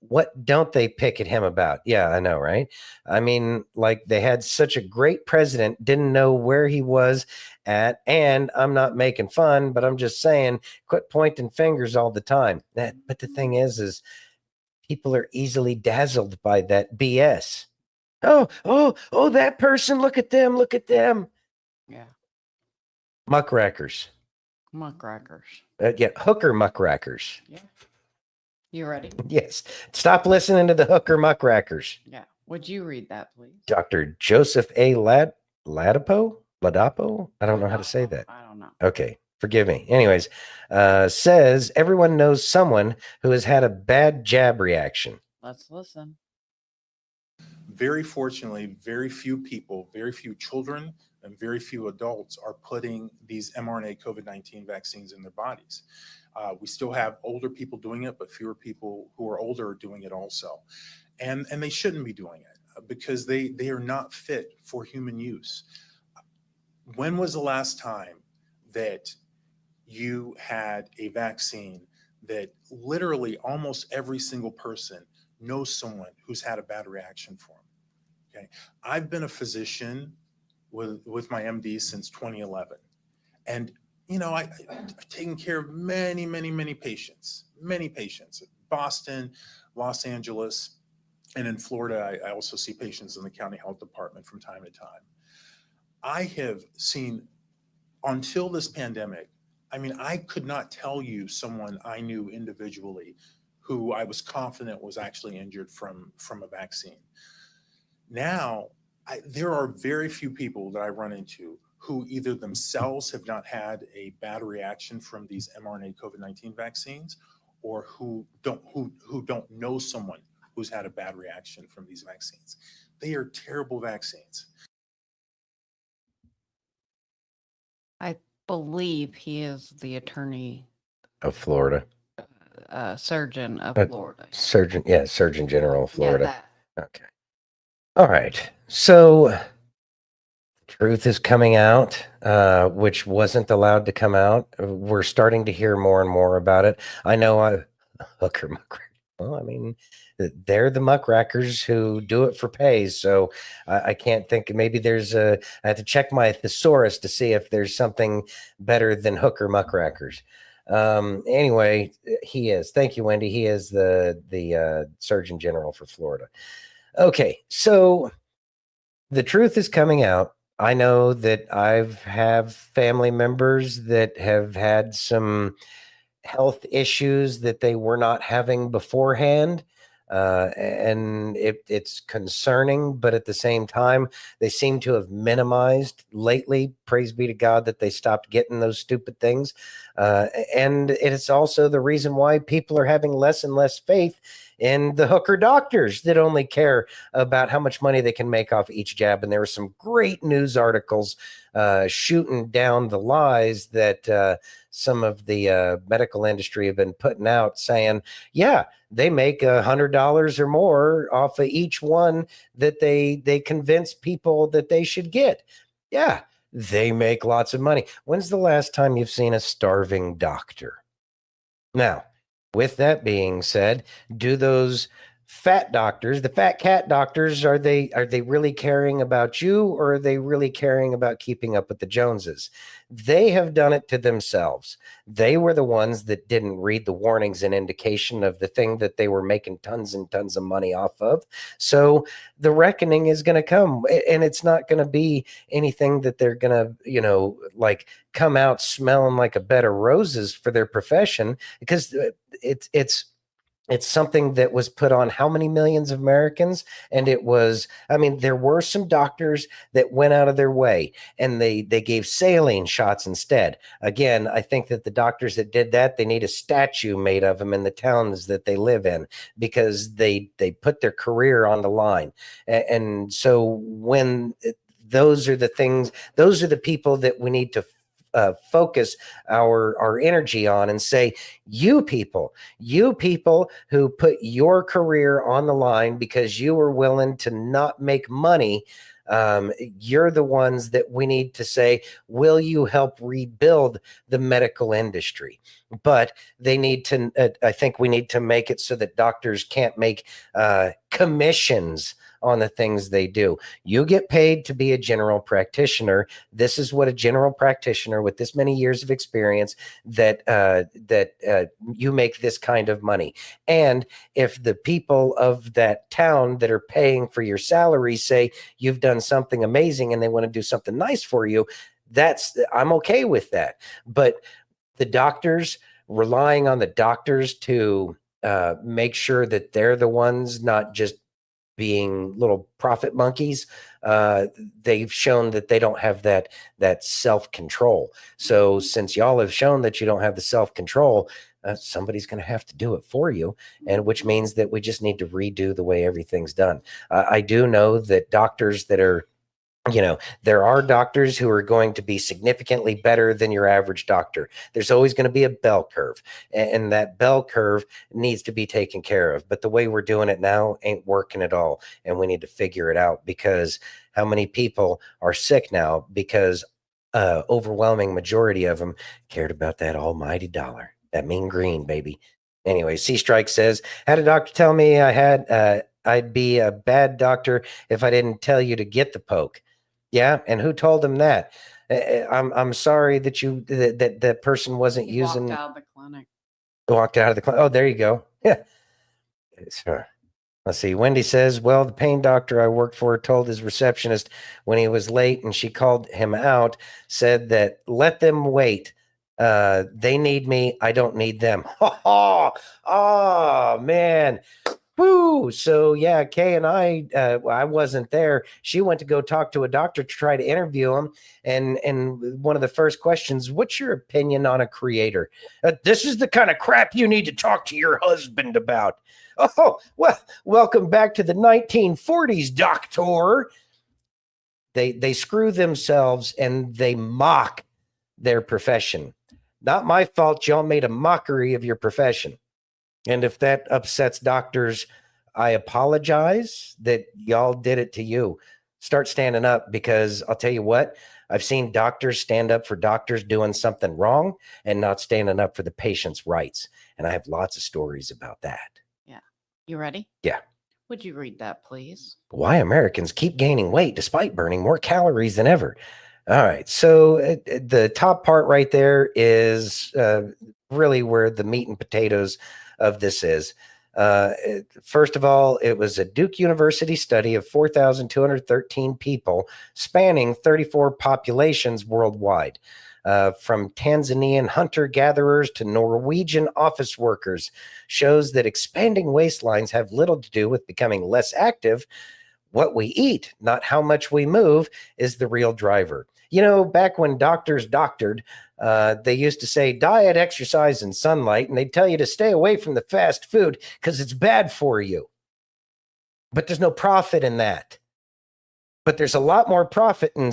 What don't they pick at him about? Yeah, I know, right? I mean, like, they had such a great president, didn't know where he was at. And I'm not making fun, but I'm just saying, quit pointing fingers all the time. But the thing is people are easily dazzled by that BS. Oh, that person, look at them. Yeah. Muckrackers. Yeah, hooker muckrackers. Yeah. You ready? Yes. Stop listening to the hooker muckrackers. Yeah. Would you read that, please? Dr. Joseph A. Ladapo? I don't know how to say that. I don't know. Okay. Forgive me. Anyways, says everyone knows someone who has had a bad jab reaction. Let's listen. Very fortunately, very few people, very few children, and very few adults are putting these mRNA COVID-19 vaccines in their bodies. We still have older people doing it, but fewer people who are older are doing it also. And they shouldn't be doing it because they are not fit for human use. When was the last time that you had a vaccine that literally almost every single person knows someone who's had a bad reaction for them? Okay. I've been a physician with my MD since 2011. And, you know, I've taken care of many patients, Boston, Los Angeles, and in Florida, I also see patients in the county health department from time to time. I have seen, until this pandemic, I mean, I could not tell you someone I knew individually who I was confident was actually injured from a vaccine. Now, there are very few people that I run into who either themselves have not had a bad reaction from these mRNA COVID-19 vaccines, or who don't know someone who's had a bad reaction from these vaccines. They are terrible vaccines. I believe he is the attorney, Of Florida. surgeon of Florida. Surgeon General of Florida. Yeah, okay. All right. So truth is coming out, which wasn't allowed to come out. We're starting to hear more and more about it. I know hooker muckracker. Well, I mean, they're the muckrakers who do it for pay. So I can't think. Maybe I have to check my thesaurus to see if there's something better than hooker muckrakers. Anyway, he is. Thank you, Wendy. He is the Surgeon General for Florida. Okay, so the truth is coming out. I know that have family members that have had some health issues that they were not having beforehand. And it's concerning, but at the same time, they seem to have minimized lately. Praise be to God that they stopped getting those stupid things. And it's also the reason why people are having less and less faith in the hooker doctors that only care about how much money they can make off each jab. And there were some great news articles shooting down the lies that some of the medical industry have been putting out, saying, yeah, they make $100 or more off of each one that they convince people that they should get. Yeah, they make lots of money. When's the last time you've seen a starving doctor? Now, with that being said, do those fat doctors, the fat cat doctors, are they really caring about you, or are they really caring about keeping up with the Joneses? They have done it to themselves. They were the ones that didn't read the warnings and indication of the thing that they were making tons and tons of money off of. So the reckoning is going to come, and it's not going to be anything that they're going to, like come out smelling like a bed of roses for their profession, because it's something that was put on how many millions of Americans? And there were some doctors that went out of their way and they gave saline shots instead. Again, I think that the doctors that did that, they need a statue made of them in the towns that they live in, because they put their career on the line. And so those are the people that we need to focus our energy on and say, you people who put your career on the line because you were willing to not make money, you're the ones that we need to say, will you help rebuild the medical industry? But they need to, I think we need to make it so that doctors can't make commissions on the things they do. You get paid to be a general practitioner. This is what a general practitioner with this many years of experience, that you make this kind of money. And if the people of that town that are paying for your salary say you've done something amazing and they want to do something nice for you, I'm okay with that. But the doctors, relying on the doctors to make sure that they're the ones not just being little profit monkeys, they've shown that they don't have that self-control. So since y'all have shown that you don't have the self-control, somebody's going to have to do it for you, and which means that we just need to redo the way everything's done. I do know that doctors that are, there are doctors who are going to be significantly better than your average doctor. There's always going to be a bell curve, and that bell curve needs to be taken care of. But the way we're doing it now ain't working at all, and we need to figure it out, because how many people are sick now because overwhelming majority of them cared about that almighty dollar, that mean green, baby. Anyway, C Strike says, had a doctor tell me I'd be a bad doctor if I didn't tell you to get the poke. Yeah, and who told him that? I'm sorry that that person wasn't using. Walked out of the clinic. Walked out of the clinic. Oh, there you go. Yeah. Let's see. Wendy says, well, the pain doctor I worked for told his receptionist when he was late and she called him out, said that let them wait. They need me. I don't need them. Oh, man. Woo. So yeah, Kay and I wasn't there. She went to go talk to a doctor to try to interview him. And one of the first questions, what's your opinion on a creator? This is the kind of crap you need to talk to your husband about. Oh, well, welcome back to the 1940s, doctor. They screw themselves and they mock their profession. Not my fault. Y'all made a mockery of your profession. And if that upsets doctors, I apologize that y'all did it to you. Start standing up, because I'll tell you what, I've seen doctors stand up for doctors doing something wrong and not standing up for the patient's rights. And I have lots of stories about that. Yeah. You ready? Yeah. Would you read that, please? Why Americans keep gaining weight despite burning more calories than ever. All right. So the top part right there is really where the meat and potatoes of this is. First of all, it was a Duke University study of 4,213 people spanning 34 populations worldwide, from Tanzanian hunter-gatherers to Norwegian office workers, shows that expanding waistlines have little to do with becoming less active. What we eat, not how much we move, is the real driver. You know, back when doctors doctored, they used to say diet, exercise, and sunlight, and they'd tell you to stay away from the fast food because it's bad for you. But there's no profit in that. But there's a lot more profit in,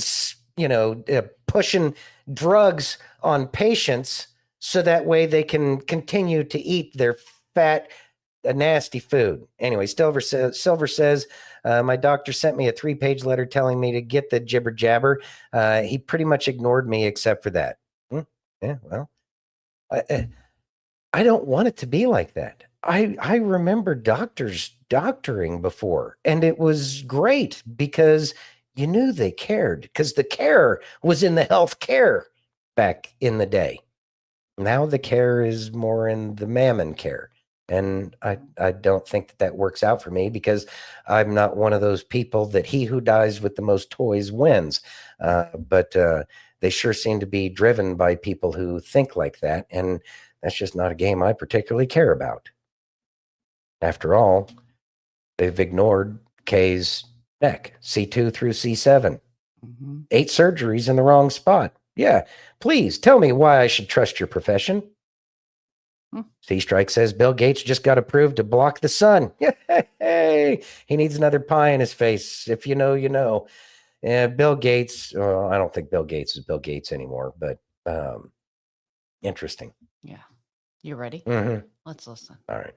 pushing drugs on patients so that way they can continue to eat their fat, nasty food. Anyway, Silver says, my doctor sent me a 3-page letter telling me to get the jibber jabber. He pretty much ignored me except for that. Yeah, well, I don't want it to be like that. I remember doctors doctoring before, and it was great because you knew they cared, because the care was in the health care back in the day. Now the care is more in the mammon care. And I don't think that works out for me, because I'm not one of those people that he who dies with the most toys wins. But they sure seem to be driven by people who think like that. And that's just not a game I particularly care about. After all, they've ignored K's neck, C2 through C7. 8 surgeries in the wrong spot. Yeah, please tell me why I should trust your profession. C-Strike says Bill Gates just got approved to block the sun. Hey, he needs another pie in his face. If you know, you know. Bill Gates, I don't think Bill Gates is Bill Gates anymore, but interesting. Yeah. You ready? Mm-hmm. Let's listen. All right.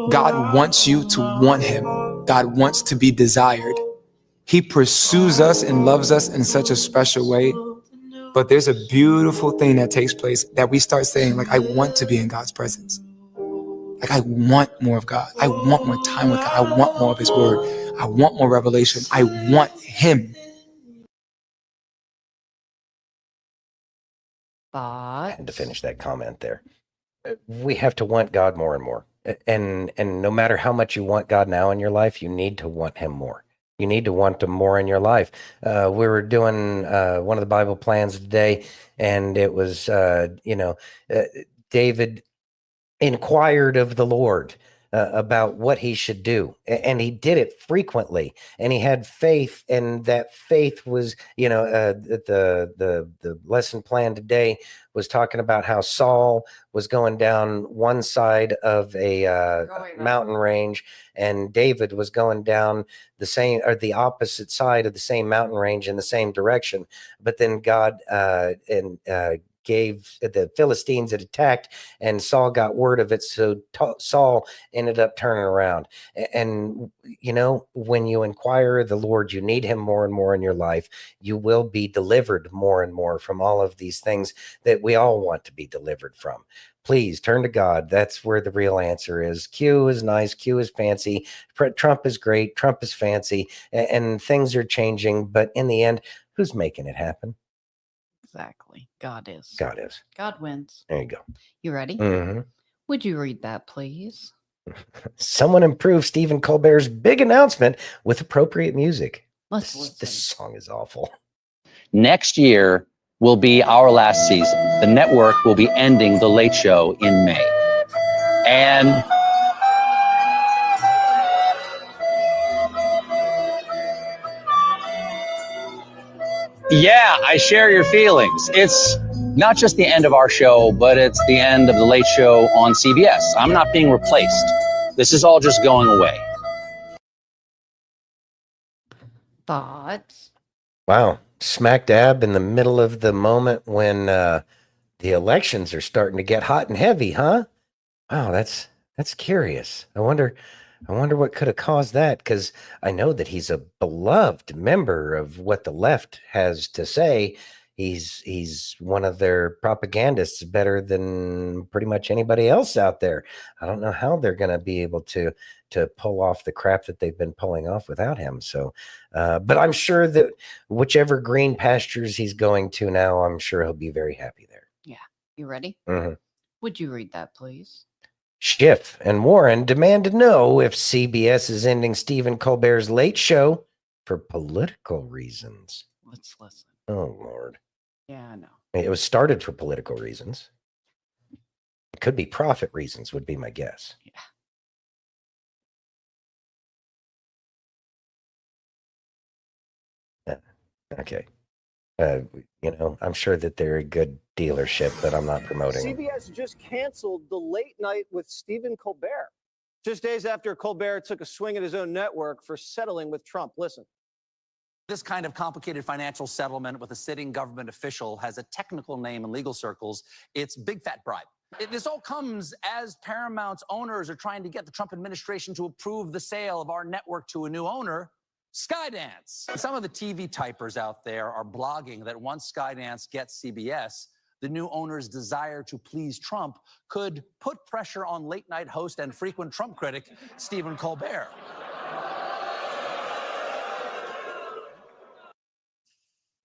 God wants you to want him. God wants to be desired. He pursues us and loves us in such a special way. But there's a beautiful thing that takes place that we start saying, like, I want to be in God's presence. Like, I want more of God. I want more time with God. I want more of his word. I want more revelation. I want him. I had to finish that comment there. We have to want God more and more. And no matter how much you want God now in your life, you need to want him more. You need to want him more in your life. We were doing one of the Bible plans today, and it was, David inquired of the Lord about what he should do, and he did it frequently, and he had faith, and that faith was, the lesson plan today was talking about how Saul was going down one side of a mountain range, and David was going down the same, or the opposite side of the same mountain range in the same direction. But then God the Philistines had attacked, and Saul got word of it. So Saul ended up turning around. And, when you inquire of the Lord, you need him more and more in your life. You will be delivered more and more from all of these things that we all want to be delivered from. Please turn to God. That's where the real answer is. Q is nice. Q is fancy. Trump is great. Trump is fancy. And things are changing. But in the end, who's making it happen? Exactly. God is. God is. God wins. There you go. You ready? Mm-hmm. Would you read that, please? Someone improve Stephen Colbert's big announcement with appropriate music. Let's listen. This song is awful. Next year will be our last season. The network will be ending The Late Show in May. And yeah, I share your feelings. It's not just the end of our show, but it's the end of The Late Show on CBS. I'm not being replaced. This is all just going away. Thoughts? Wow. Smack dab in the middle of the moment when the elections are starting to get hot and heavy, huh? Wow, that's curious. I wonder what could have caused that, because I know that he's a beloved member of what the left has to say. He's one of their propagandists, better than pretty much anybody else out there. I don't know how they're going to be able to pull off the crap that they've been pulling off without him. So, but I'm sure that whichever green pastures he's going to now, I'm sure he'll be very happy there. Yeah. You ready? Mm-hmm. Would you read that, please? Schiff and Warren demand to know if CBS is ending Stephen Colbert's Late Show for political reasons. Let's listen. Oh, Lord. Yeah, I know. It was started for political reasons. It could be profit reasons, would be my guess. Yeah. Okay. I'm sure that they're a good dealership, but I'm not promoting them. CBS just canceled The Late Night with Stephen Colbert, just days after Colbert took a swing at his own network for settling with Trump. Listen. This kind of complicated financial settlement with a sitting government official has a technical name in legal circles. It's big fat bribe. This all comes as Paramount's owners are trying to get the Trump administration to approve the sale of our network to a new owner, Skydance. Some of the TV typers out there are blogging that once Skydance gets CBS, the new owner's desire to please Trump could put pressure on late night host and frequent Trump critic, Stephen Colbert.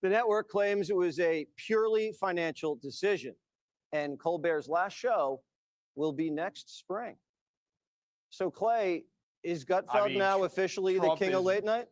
The network claims it was a purely financial decision, and Colbert's last show will be next spring. So, Clay, is Gutfeld now officially Trump the king of late night?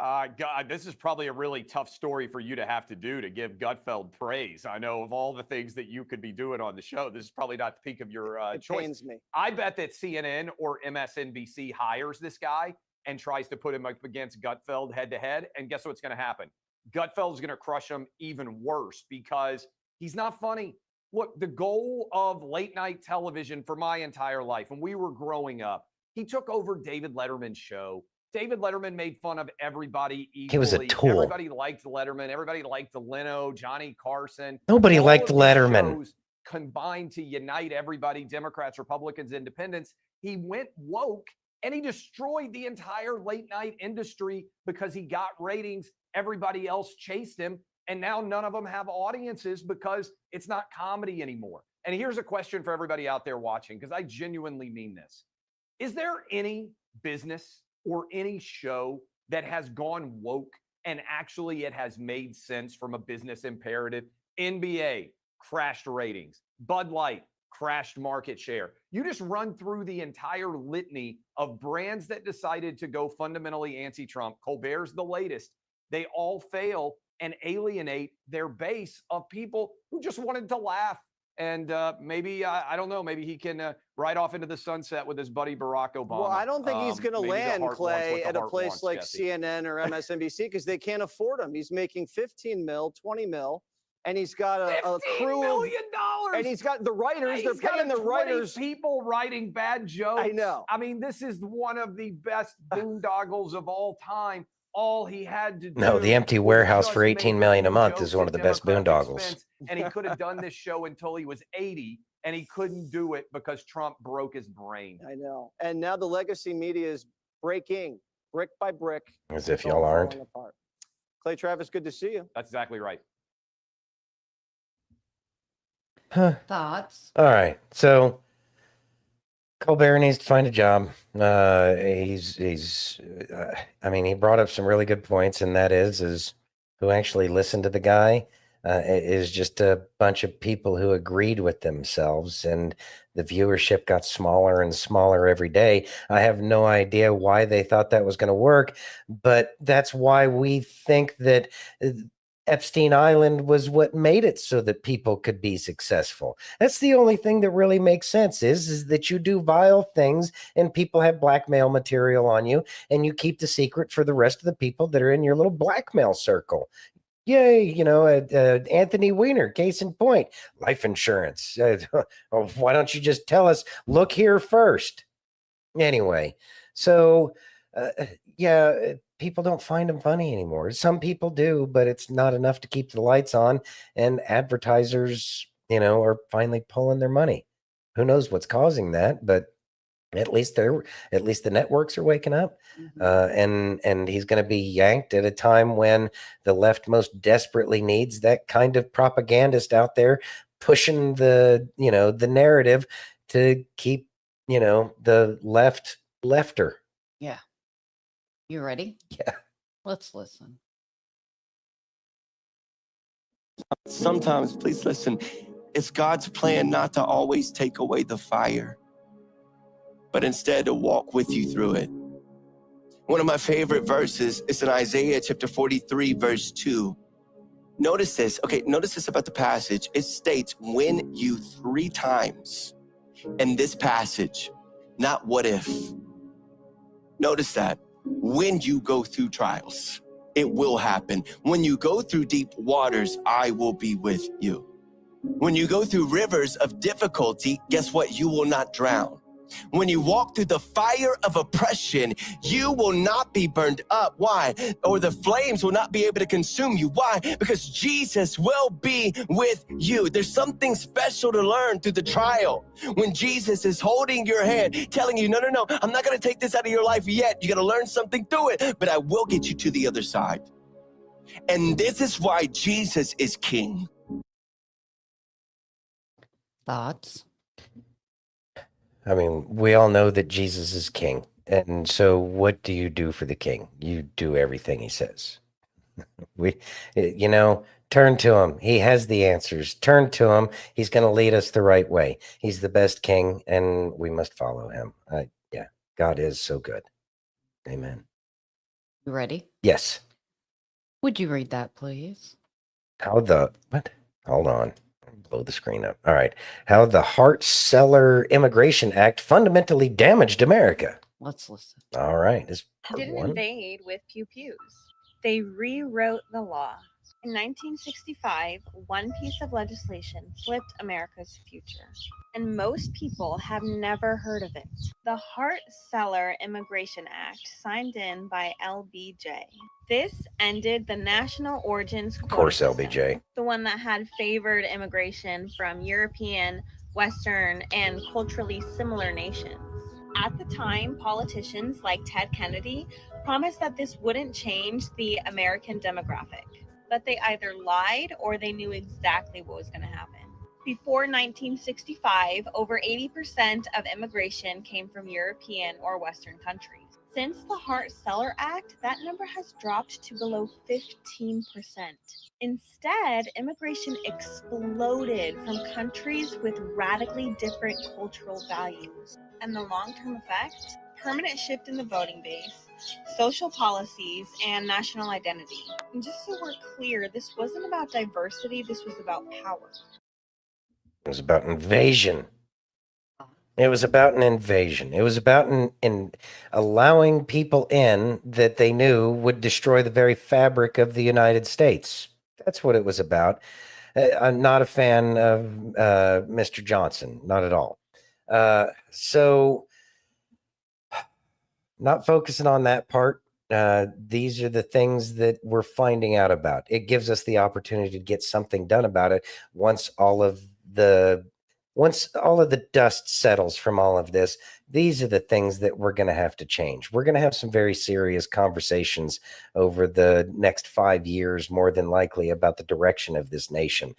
God, this is probably a really tough story for you to have to do to give Gutfeld praise. I know of all the things that you could be doing on the show, this is probably not the peak of your choice. Pains me. I bet that CNN or MSNBC hires this guy and tries to put him up against Gutfeld head-to-head, and guess what's going to happen? Gutfeld's going to crush him even worse because he's not funny. Look, the goal of late-night television for my entire life, when we were growing up, he took over David Letterman's show. David Letterman made fun of everybody equally. He was a tool. Everybody liked Letterman. Everybody liked the Leno, Johnny Carson. Nobody All liked of these Letterman. shows combined to unite everybody, Democrats, Republicans, Independents. He went woke, and he destroyed the entire late night industry because he got ratings. Everybody else chased him. And now none of them have audiences because it's not comedy anymore. And here's a question for everybody out there watching, because I genuinely mean this. Is there any business or any show that has gone woke and actually it has made sense from a business imperative? NBA crashed ratings. Bud Light crashed market share. You just run through the entire litany of brands that decided to go fundamentally anti-Trump. Colbert's the latest. They all fail and alienate their base of people who just wanted to laugh. And maybe, I don't know, maybe he can ride off into the sunset with his buddy Barack Obama. Well, I don't think he's going to Maybe the land, heart wants Clay, what the at a heart place wants, like Jesse. CNN or MSNBC because they can't afford him. He's making 15 mil, 20 mil, and he's got a crew $15 million. And he's got the writers. He's They're paying got the 20 writers. people writing bad jokes. I know. I mean, this is one of the best boondoggles of all time. all he had to do. No, the empty was warehouse just for make 18 a million a few month jokes is one at of the best Democrats' boondoggles. expense, and he could have done this show until he was 80, and he couldn't do it because Trump broke his brain. I know. And now the legacy media is breaking brick by brick. As if It's y'all all aren't. falling apart. Clay Travis, good to see you. That's exactly right. Huh. Thoughts? All right. So Colbert needs to find a job. I mean, he brought up some really good points, and that is who actually listened to the guy is just a bunch of people who agreed with themselves, and the viewership got smaller and smaller every day. I have no idea why they thought that was going to work, but that's why we think that Epstein Island was what made it so that people could be successful. That's the only thing that really makes sense is that you do vile things and people have blackmail material on you, and you keep the secret for the rest of the people that are in your little blackmail circle. Yay, Anthony Weiner, case in point, life insurance. Why don't you just tell us, look here first? Anyway, so people don't find them funny anymore. Some people do, but it's not enough to keep the lights on, and advertisers, are finally pulling their money. Who knows what's causing that, but at least the networks are waking up. And he's going to be yanked at a time when the left most desperately needs that kind of propagandist out there pushing the narrative to keep the lefter. Yeah. You ready? Yeah. Let's listen. Sometimes, please listen, it's God's plan not to always take away the fire, but instead to walk with you through it. One of my favorite verses is in Isaiah chapter 43, verse 2. Notice this. Okay, notice this about the passage. It states, when you 3 times in this passage, not what if. Notice that. When you go through trials, it will happen. When you go through deep waters, I will be with you. When you go through rivers of difficulty, guess what? You will not drown. When you walk through the fire of oppression, you will not be burned up. Why? Or the flames will not be able to consume you. Why? Because Jesus will be with you. There's something special to learn through the trial. When Jesus is holding your hand, telling you, no, I'm not going to take this out of your life yet. You're going to learn something through it, but I will get you to the other side. And this is why Jesus is king. Thoughts? I mean, we all know that Jesus is king. And so what do you do for the king? You do everything he says. Turn to him. He has the answers. Turn to him. He's going to lead us the right way. He's the best king, and we must follow him. God is so good. Amen. You ready? Yes. Would you read that, please? What? Hold on. Blow the screen up. All right. How the Hart-Celler Immigration Act fundamentally damaged America. Let's listen. All right. This is part didn't 1. invade with pew-pews. They rewrote the law. In 1965, one piece of legislation flipped America's future, and most people have never heard of it. The Hart-Celler Immigration Act, signed in by LBJ. This ended the national origins quota Of course, system, LBJ. the one that had favored immigration from European, Western, and culturally similar nations. At the time, politicians like Ted Kennedy promised that this wouldn't change the American demographic, but they either lied or they knew exactly what was going to happen. Before 1965, over 80% of immigration came from European or Western countries. Since the Hart-Celler Act, that number has dropped to below 15%. Instead, immigration exploded from countries with radically different cultural values. And the long-term effect? Permanent shift in the voting base, social policies, and national identity. And just so we're clear, this wasn't about diversity, this was about power. It was about invasion. It was about an invasion. It was about in allowing people in that they knew would destroy the very fabric of the United States. That's what it was about. I'm not a fan of Mr. Johnson, not at all. So not focusing on that part. these are the things that we're finding out about. It gives us the opportunity to get something done about it once all of the dust settles from all of this. These are the things that we're going to have to change. We're going to have some very serious conversations over the next 5 years, more than likely, about the direction of this nation.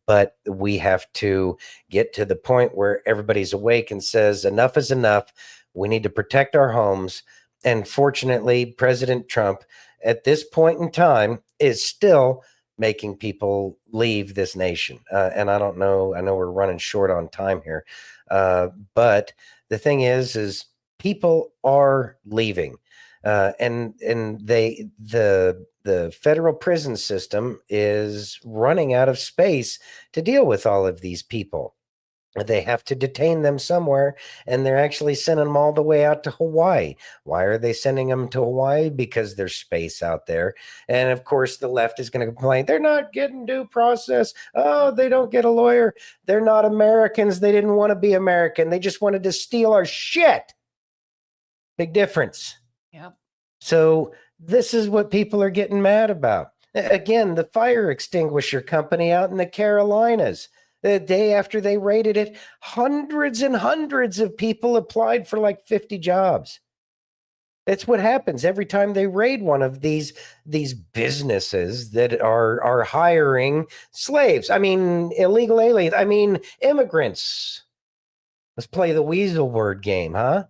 But we have to get to the point where everybody's awake and says, enough is enough. We need to protect our homes. And fortunately, President Trump, at this point in time, is still making people leave this nation. And I don't know, I know we're running short on time here. But the thing is people are leaving. And the federal prison system is running out of space to deal with all of these people. They have to detain them somewhere, and they're actually sending them all the way out to Hawaii. Why are they sending them to Hawaii? Because there's space out there. And of course, the left is going to complain, they're not getting due process. Oh, they don't get a lawyer. They're not Americans. They didn't want to be American. They just wanted to steal our shit. Big difference. Yep. So this is what people are getting mad about. Again, the fire extinguisher company out in the Carolinas. The day after they raided it, hundreds and hundreds of people applied for like 50 jobs. That's what happens every time they raid one of these businesses that are hiring slaves. I mean, illegal aliens. I mean, immigrants. Let's play the weasel word game, huh?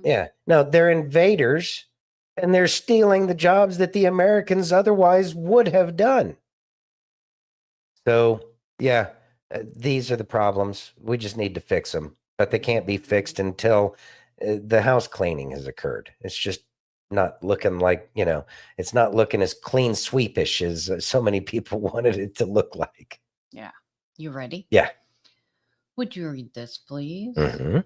Yeah. No, they're invaders, and they're stealing the jobs that the Americans otherwise would have done. So, yeah. These are the problems. We just need to fix them, but they can't be fixed until the house cleaning has occurred. It's just not looking like, it's not looking as clean sweepish as so many people wanted it to look like. Yeah. You ready? Yeah. Would you read this, please? Mm-hmm.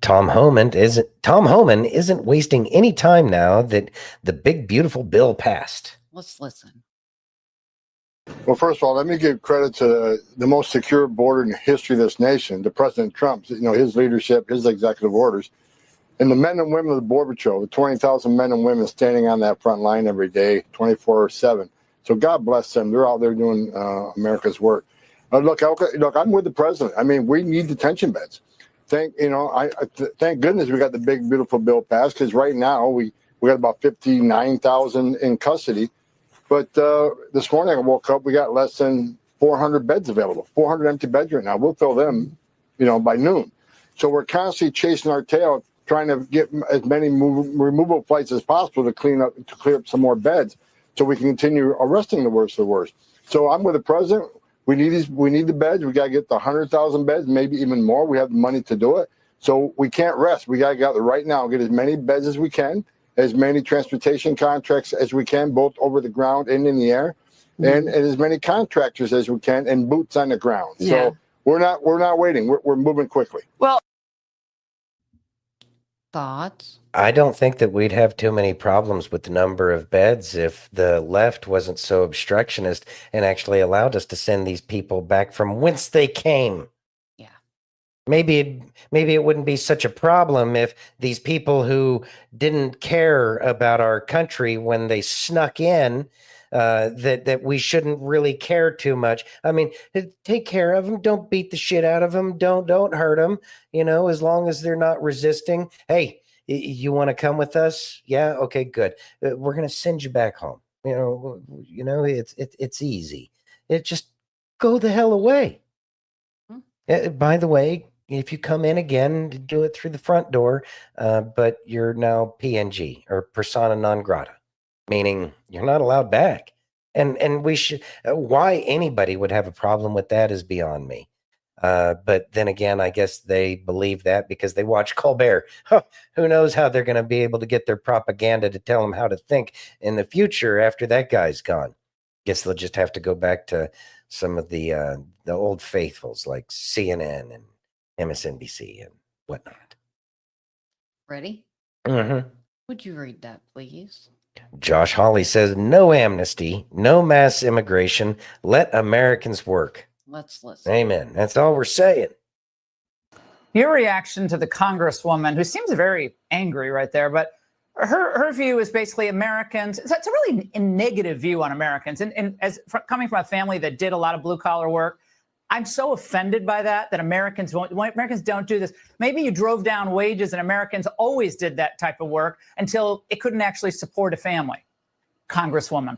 Tom Homan isn't wasting any time now that the big, beautiful bill passed. Let's listen. Well, first of all, let me give credit to the most secure border in the history of this nation, to President Trump, his leadership, his executive orders, and the men and women of the Border Patrol, the 20,000 men and women standing on that front line every day, 24/7. So God bless them. They're out there doing America's work. Look, I'm with the president. I mean, we need detention beds. Thank goodness we got the big, beautiful bill passed, because right now we got about 59,000 in custody. But this morning I woke up, we got less than 400 beds available, 400 empty beds right now. We'll fill them, by noon. So we're constantly chasing our tail, trying to get as many removal flights as possible to clear up some more beds, so we can continue arresting the worst of the worst. So I'm with the president. We need the beds. We got to get the 100,000 beds, maybe even more. We have the money to do it. So we can't rest. We got to get out there right now, get as many beds as we can, as many transportation contracts as we can, both over the ground and in the air, and as many contractors as we can, and boots on the ground. Yeah. So we're not waiting. We're moving quickly. Well, thoughts? I don't think that we'd have too many problems with the number of beds if the left wasn't so obstructionist and actually allowed us to send these people back from whence they came. Maybe it wouldn't be such a problem if these people who didn't care about our country when they snuck in, that we shouldn't really care too much. I mean, take care of them. Don't beat the shit out of them. Don't hurt them. As long as they're not resisting. Hey, you want to come with us? Yeah. Okay, good. We're going to send you back home. It's easy. It just go the hell away. By the way, if you come in again, do it through the front door, but you're now PNG, or persona non grata, meaning you're not allowed back. And we should. Why anybody would have a problem with that is beyond me. But then again, I guess they believe that because they watch Colbert. Who knows how they're going to be able to get their propaganda to tell them how to think in the future after that guy's gone. Guess they'll just have to go back to some of the old faithfuls like CNN and MSNBC and whatnot. Ready? Mm-hmm. Would you read that, please? Josh Hawley says, no amnesty, no mass immigration. Let Americans work. Let's listen. Amen. That's all we're saying. Your reaction to the Congresswoman, who seems very angry right there, but her view is basically Americans. It's a really negative view on Americans. And coming from a family that did a lot of blue collar work, I'm so offended by that Americans don't do this. Maybe you drove down wages and Americans always did that type of work until it couldn't actually support a family. Congresswoman.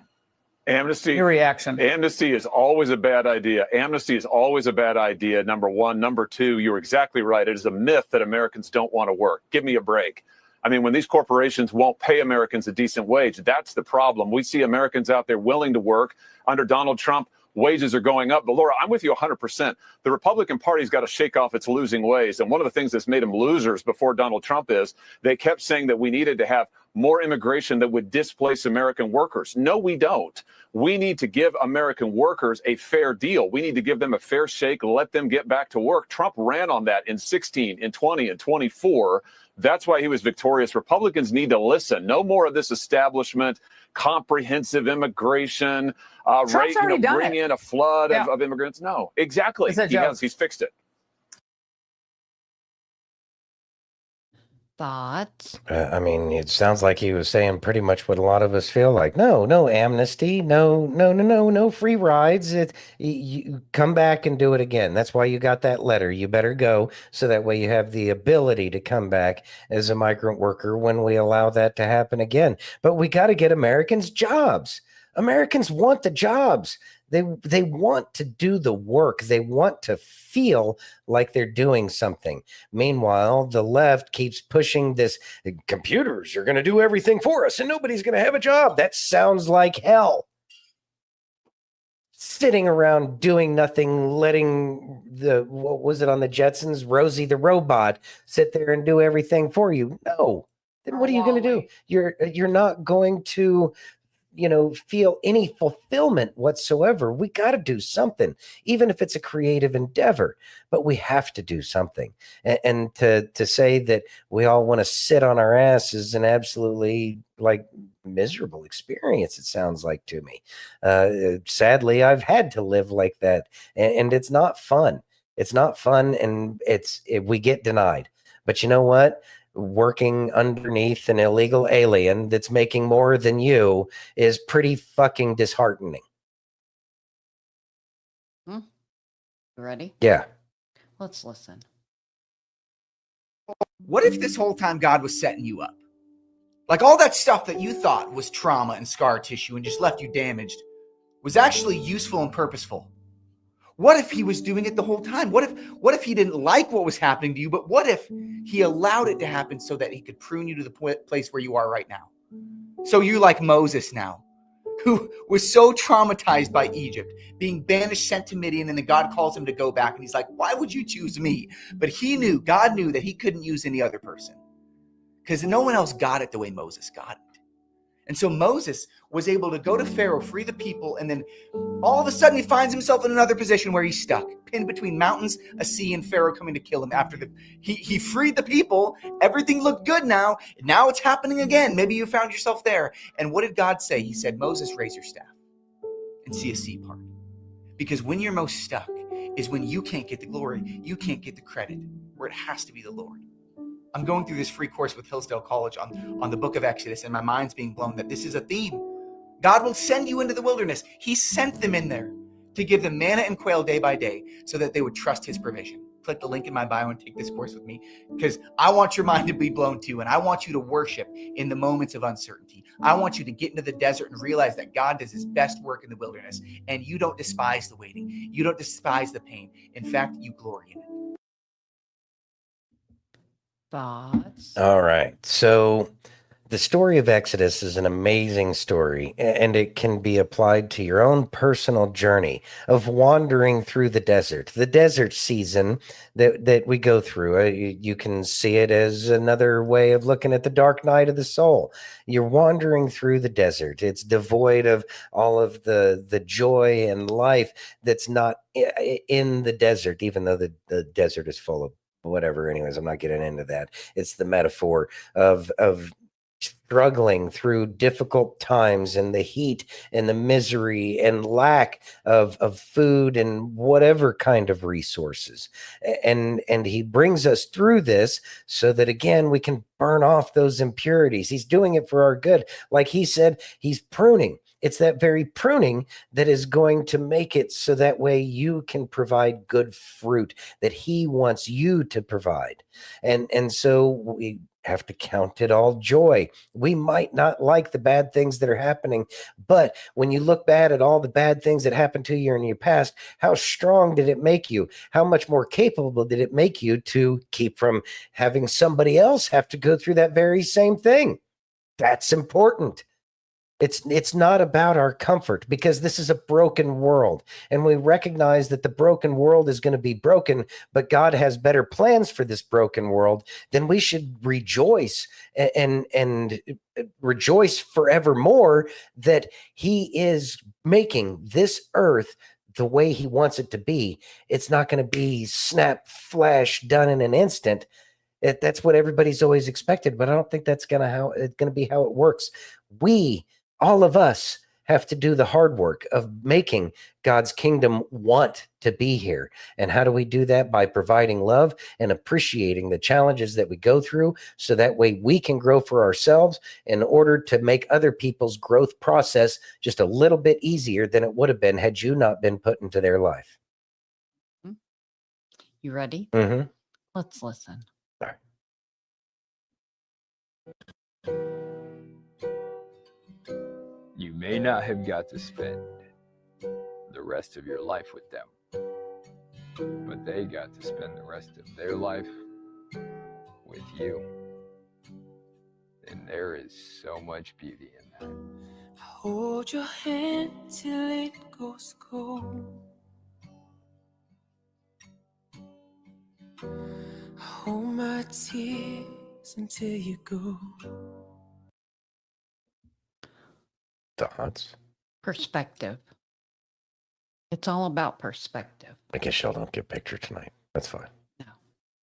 Amnesty. Your reaction. Amnesty is always a bad idea. Amnesty is always a bad idea, number one. Number two, you're exactly right. It is a myth that Americans don't want to work. Give me a break. I mean, when these corporations won't pay Americans a decent wage, that's the problem. We see Americans out there willing to work. Under Donald Trump, wages are going up. But Laura, I'm with you 100%. The Republican Party's got to shake off its losing ways. And one of the things that's made them losers before Donald Trump is they kept saying that we needed to have more immigration that would displace American workers. No, we don't. We need to give American workers a fair deal. We need to give them a fair shake, let them get back to work. Trump ran on that in 16, in 20, and 24. That's why he was victorious. Republicans need to listen. No more of this establishment, comprehensive immigration, bring in a flood of immigrants. No, exactly. He's fixed it. Thoughts? I mean, it sounds like he was saying pretty much what a lot of us feel like. No amnesty, no free rides. You come back and do it again. That's why you got that letter. You better go, so that way you have the ability to come back as a migrant worker when we allow that to happen again. But we got to get Americans jobs. Americans want the jobs. They want to do the work. They want to feel like they're doing something. Meanwhile, the left keeps pushing this, computers are going to do everything for us and nobody's going to have a job. That sounds like hell. Sitting around doing nothing, letting what was it on the Jetsons, Rosie the robot, sit there and do everything for you. No. Then what are you going to do? You're not going to feel any fulfillment whatsoever. We got to do something, even if it's a creative endeavor, but we have to do something. And to say that we all want to sit on our ass is an absolutely miserable experience. It sounds like to me. Sadly, I've had to live like that, and it's not fun. It's not fun, and we get denied. But you know what? Working underneath an illegal alien that's making more than you is pretty fucking disheartening. Ready? Yeah. Let's listen. What if this whole time God was setting you up? Like all that stuff that you thought was trauma and scar tissue and just left you damaged was actually useful and purposeful. What if he was doing it the whole time? What if he didn't like what was happening to you, but what if he allowed it to happen so that he could prune you to the place where you are right now? So you're like Moses now, who was so traumatized by Egypt, being banished, sent to Midian, and then God calls him to go back. And he's like, why would you choose me? But God knew that he couldn't use any other person because no one else got it the way Moses got it. And so Moses was able to go to Pharaoh, free the people, and then all of a sudden he finds himself in another position where he's stuck, pinned between mountains, a sea, and Pharaoh coming to kill him. After he freed the people, everything looked good now. Now it's happening again. Maybe you found yourself there. And what did God say? He said, Moses, raise your staff and see a sea part. Because when you're most stuck is when you can't get the glory, you can't get the credit, where it has to be the Lord. I'm going through this free course with Hillsdale College on the book of Exodus, and my mind's being blown that this is a theme. God will send you into the wilderness. He sent them in there to give them manna and quail day by day so that they would trust his provision. Click the link in my bio and take this course with me, because I want your mind to be blown too, and I want you to worship in the moments of uncertainty. I want you to get into the desert and realize that God does his best work in the wilderness, and you don't despise the waiting. You don't despise the pain. In fact, you glory in it. Thoughts? All right. So the story of Exodus is an amazing story, and it can be applied to your own personal journey of wandering through the desert season that we go through. You can see it as another way of looking at the dark night of the soul. You're wandering through the desert. It's devoid of all of the joy and life that's not in the desert, even though the desert is full of whatever. Anyways, I'm not getting into that. It's the metaphor of struggling through difficult times and the heat and the misery and lack of food and whatever kind of resources. And he brings us through this so that, again, we can burn off those impurities. He's doing it for our good. Like he said, he's pruning. It's that very pruning that is going to make it so that way you can provide good fruit that he wants you to provide. And so we have to count it all joy. We might not like the bad things that are happening, but when you look back at all the bad things that happened to you in your past, how strong did it make you? How much more capable did it make you to keep from having somebody else have to go through that very same thing? That's important. It's not about our comfort, because this is a broken world, and we recognize that the broken world is going to be broken, but God has better plans for this broken world. Then we should rejoice and rejoice forevermore that he is making this earth the way he wants it to be. It's not going to be snap, flash, done in an instant. That's what everybody's always expected, but I don't think that's going to be how it works. All of us have to do the hard work of making God's kingdom want to be here. And how do we do that? By providing love and appreciating the challenges that we go through, so that way we can grow for ourselves in order to make other people's growth process just a little bit easier than it would have been had you not been put into their life. You ready? Mm-hmm. Let's listen. All right. You may not have got to spend the rest of your life with them, but they got to spend the rest of their life with you. And there is so much beauty in that. Hold your hand till it goes cold. Hold my tears until you go. Thoughts? Perspective. It's all about perspective. I guess y'all don't get a picture tonight. That's fine. No.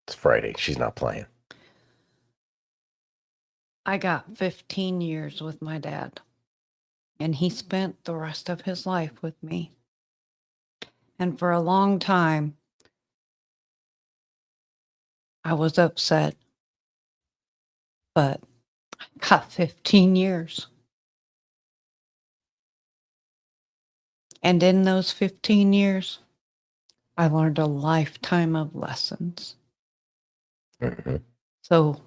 It's Friday. She's not playing. I got 15 years with my dad, and he spent the rest of his life with me. And for a long time, I was upset, but I got 15 years. And in those 15 years, I learned a lifetime of lessons. Mm-hmm. So,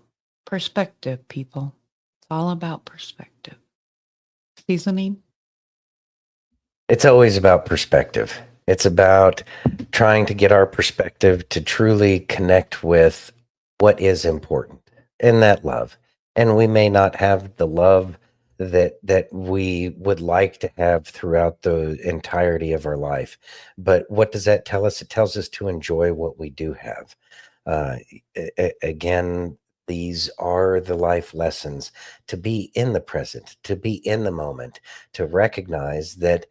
perspective, people. It's all about perspective. Seasoning? It's always about perspective. It's about trying to get our perspective to truly connect with what is important, and that love. And we may not have the love that we would like to have throughout the entirety of our life. But what does that tell us? It tells us to enjoy what we do have. Again, these are the life lessons: to be in the present, to be in the moment, to recognize that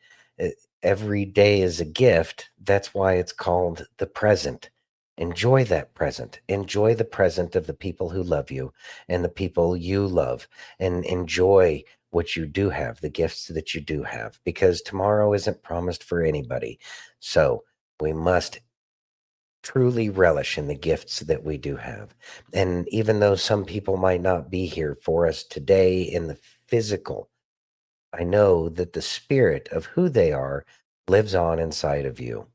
every day is a gift. That's why it's called the present. Enjoy that present. Enjoy the present of the people who love you and the people you love, and enjoy what you do have, the gifts that you do have, because tomorrow isn't promised for anybody. So we must truly relish in the gifts that we do have. And even though some people might not be here for us today in the physical, I know that the spirit of who they are lives on inside of you.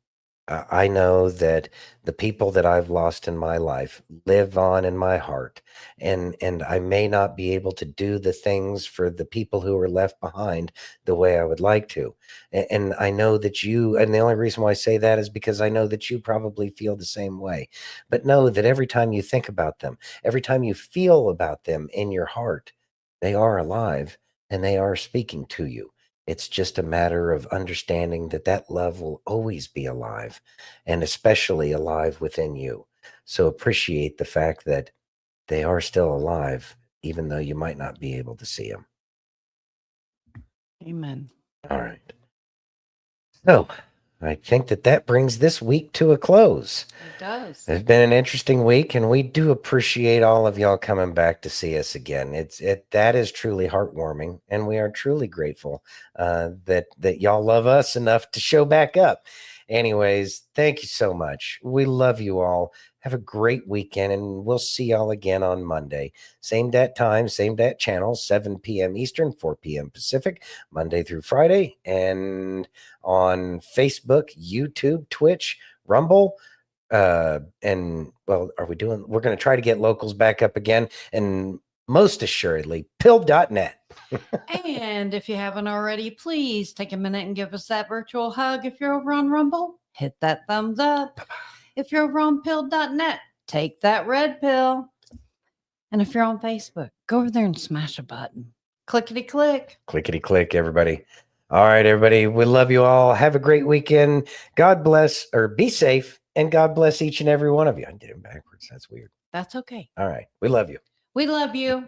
I know that the people that I've lost in my life live on in my heart, and I may not be able to do the things for the people who are left behind the way I would like to. And I know that you, and the only reason why I say that is because I know that you probably feel the same way. But know that every time you think about them, every time you feel about them in your heart, they are alive and they are speaking to you. It's just a matter of understanding that that love will always be alive, and especially alive within you. So appreciate the fact that they are still alive, even though you might not be able to see them. Amen. All right. So I think that brings this week to a close. It does. It's been an interesting week, and we do appreciate all of y'all coming back to see us again. That is truly heartwarming, and we are truly grateful that y'all love us enough to show back up. Anyways, thank you so much. We love you all. Have a great weekend, and we'll see y'all again on Monday. Same dat time, same dat channel, 7 p.m. Eastern, 4 p.m. Pacific, Monday through Friday, and on Facebook, YouTube, Twitch, Rumble, and well, we're going to try to get locals back up again, and most assuredly, pill.net. And if you haven't already, please take a minute and give us that virtual hug. If you're over on Rumble, hit that thumbs up. If you're over on pill.net, take that red pill. And if you're on Facebook, go over there and smash a button. Clickety click. Clickety click, everybody. All right, everybody. We love you all. Have a great weekend. God bless, or be safe, and God bless each and every one of you. I did it backwards. That's weird. That's okay. All right. We love you. We love you.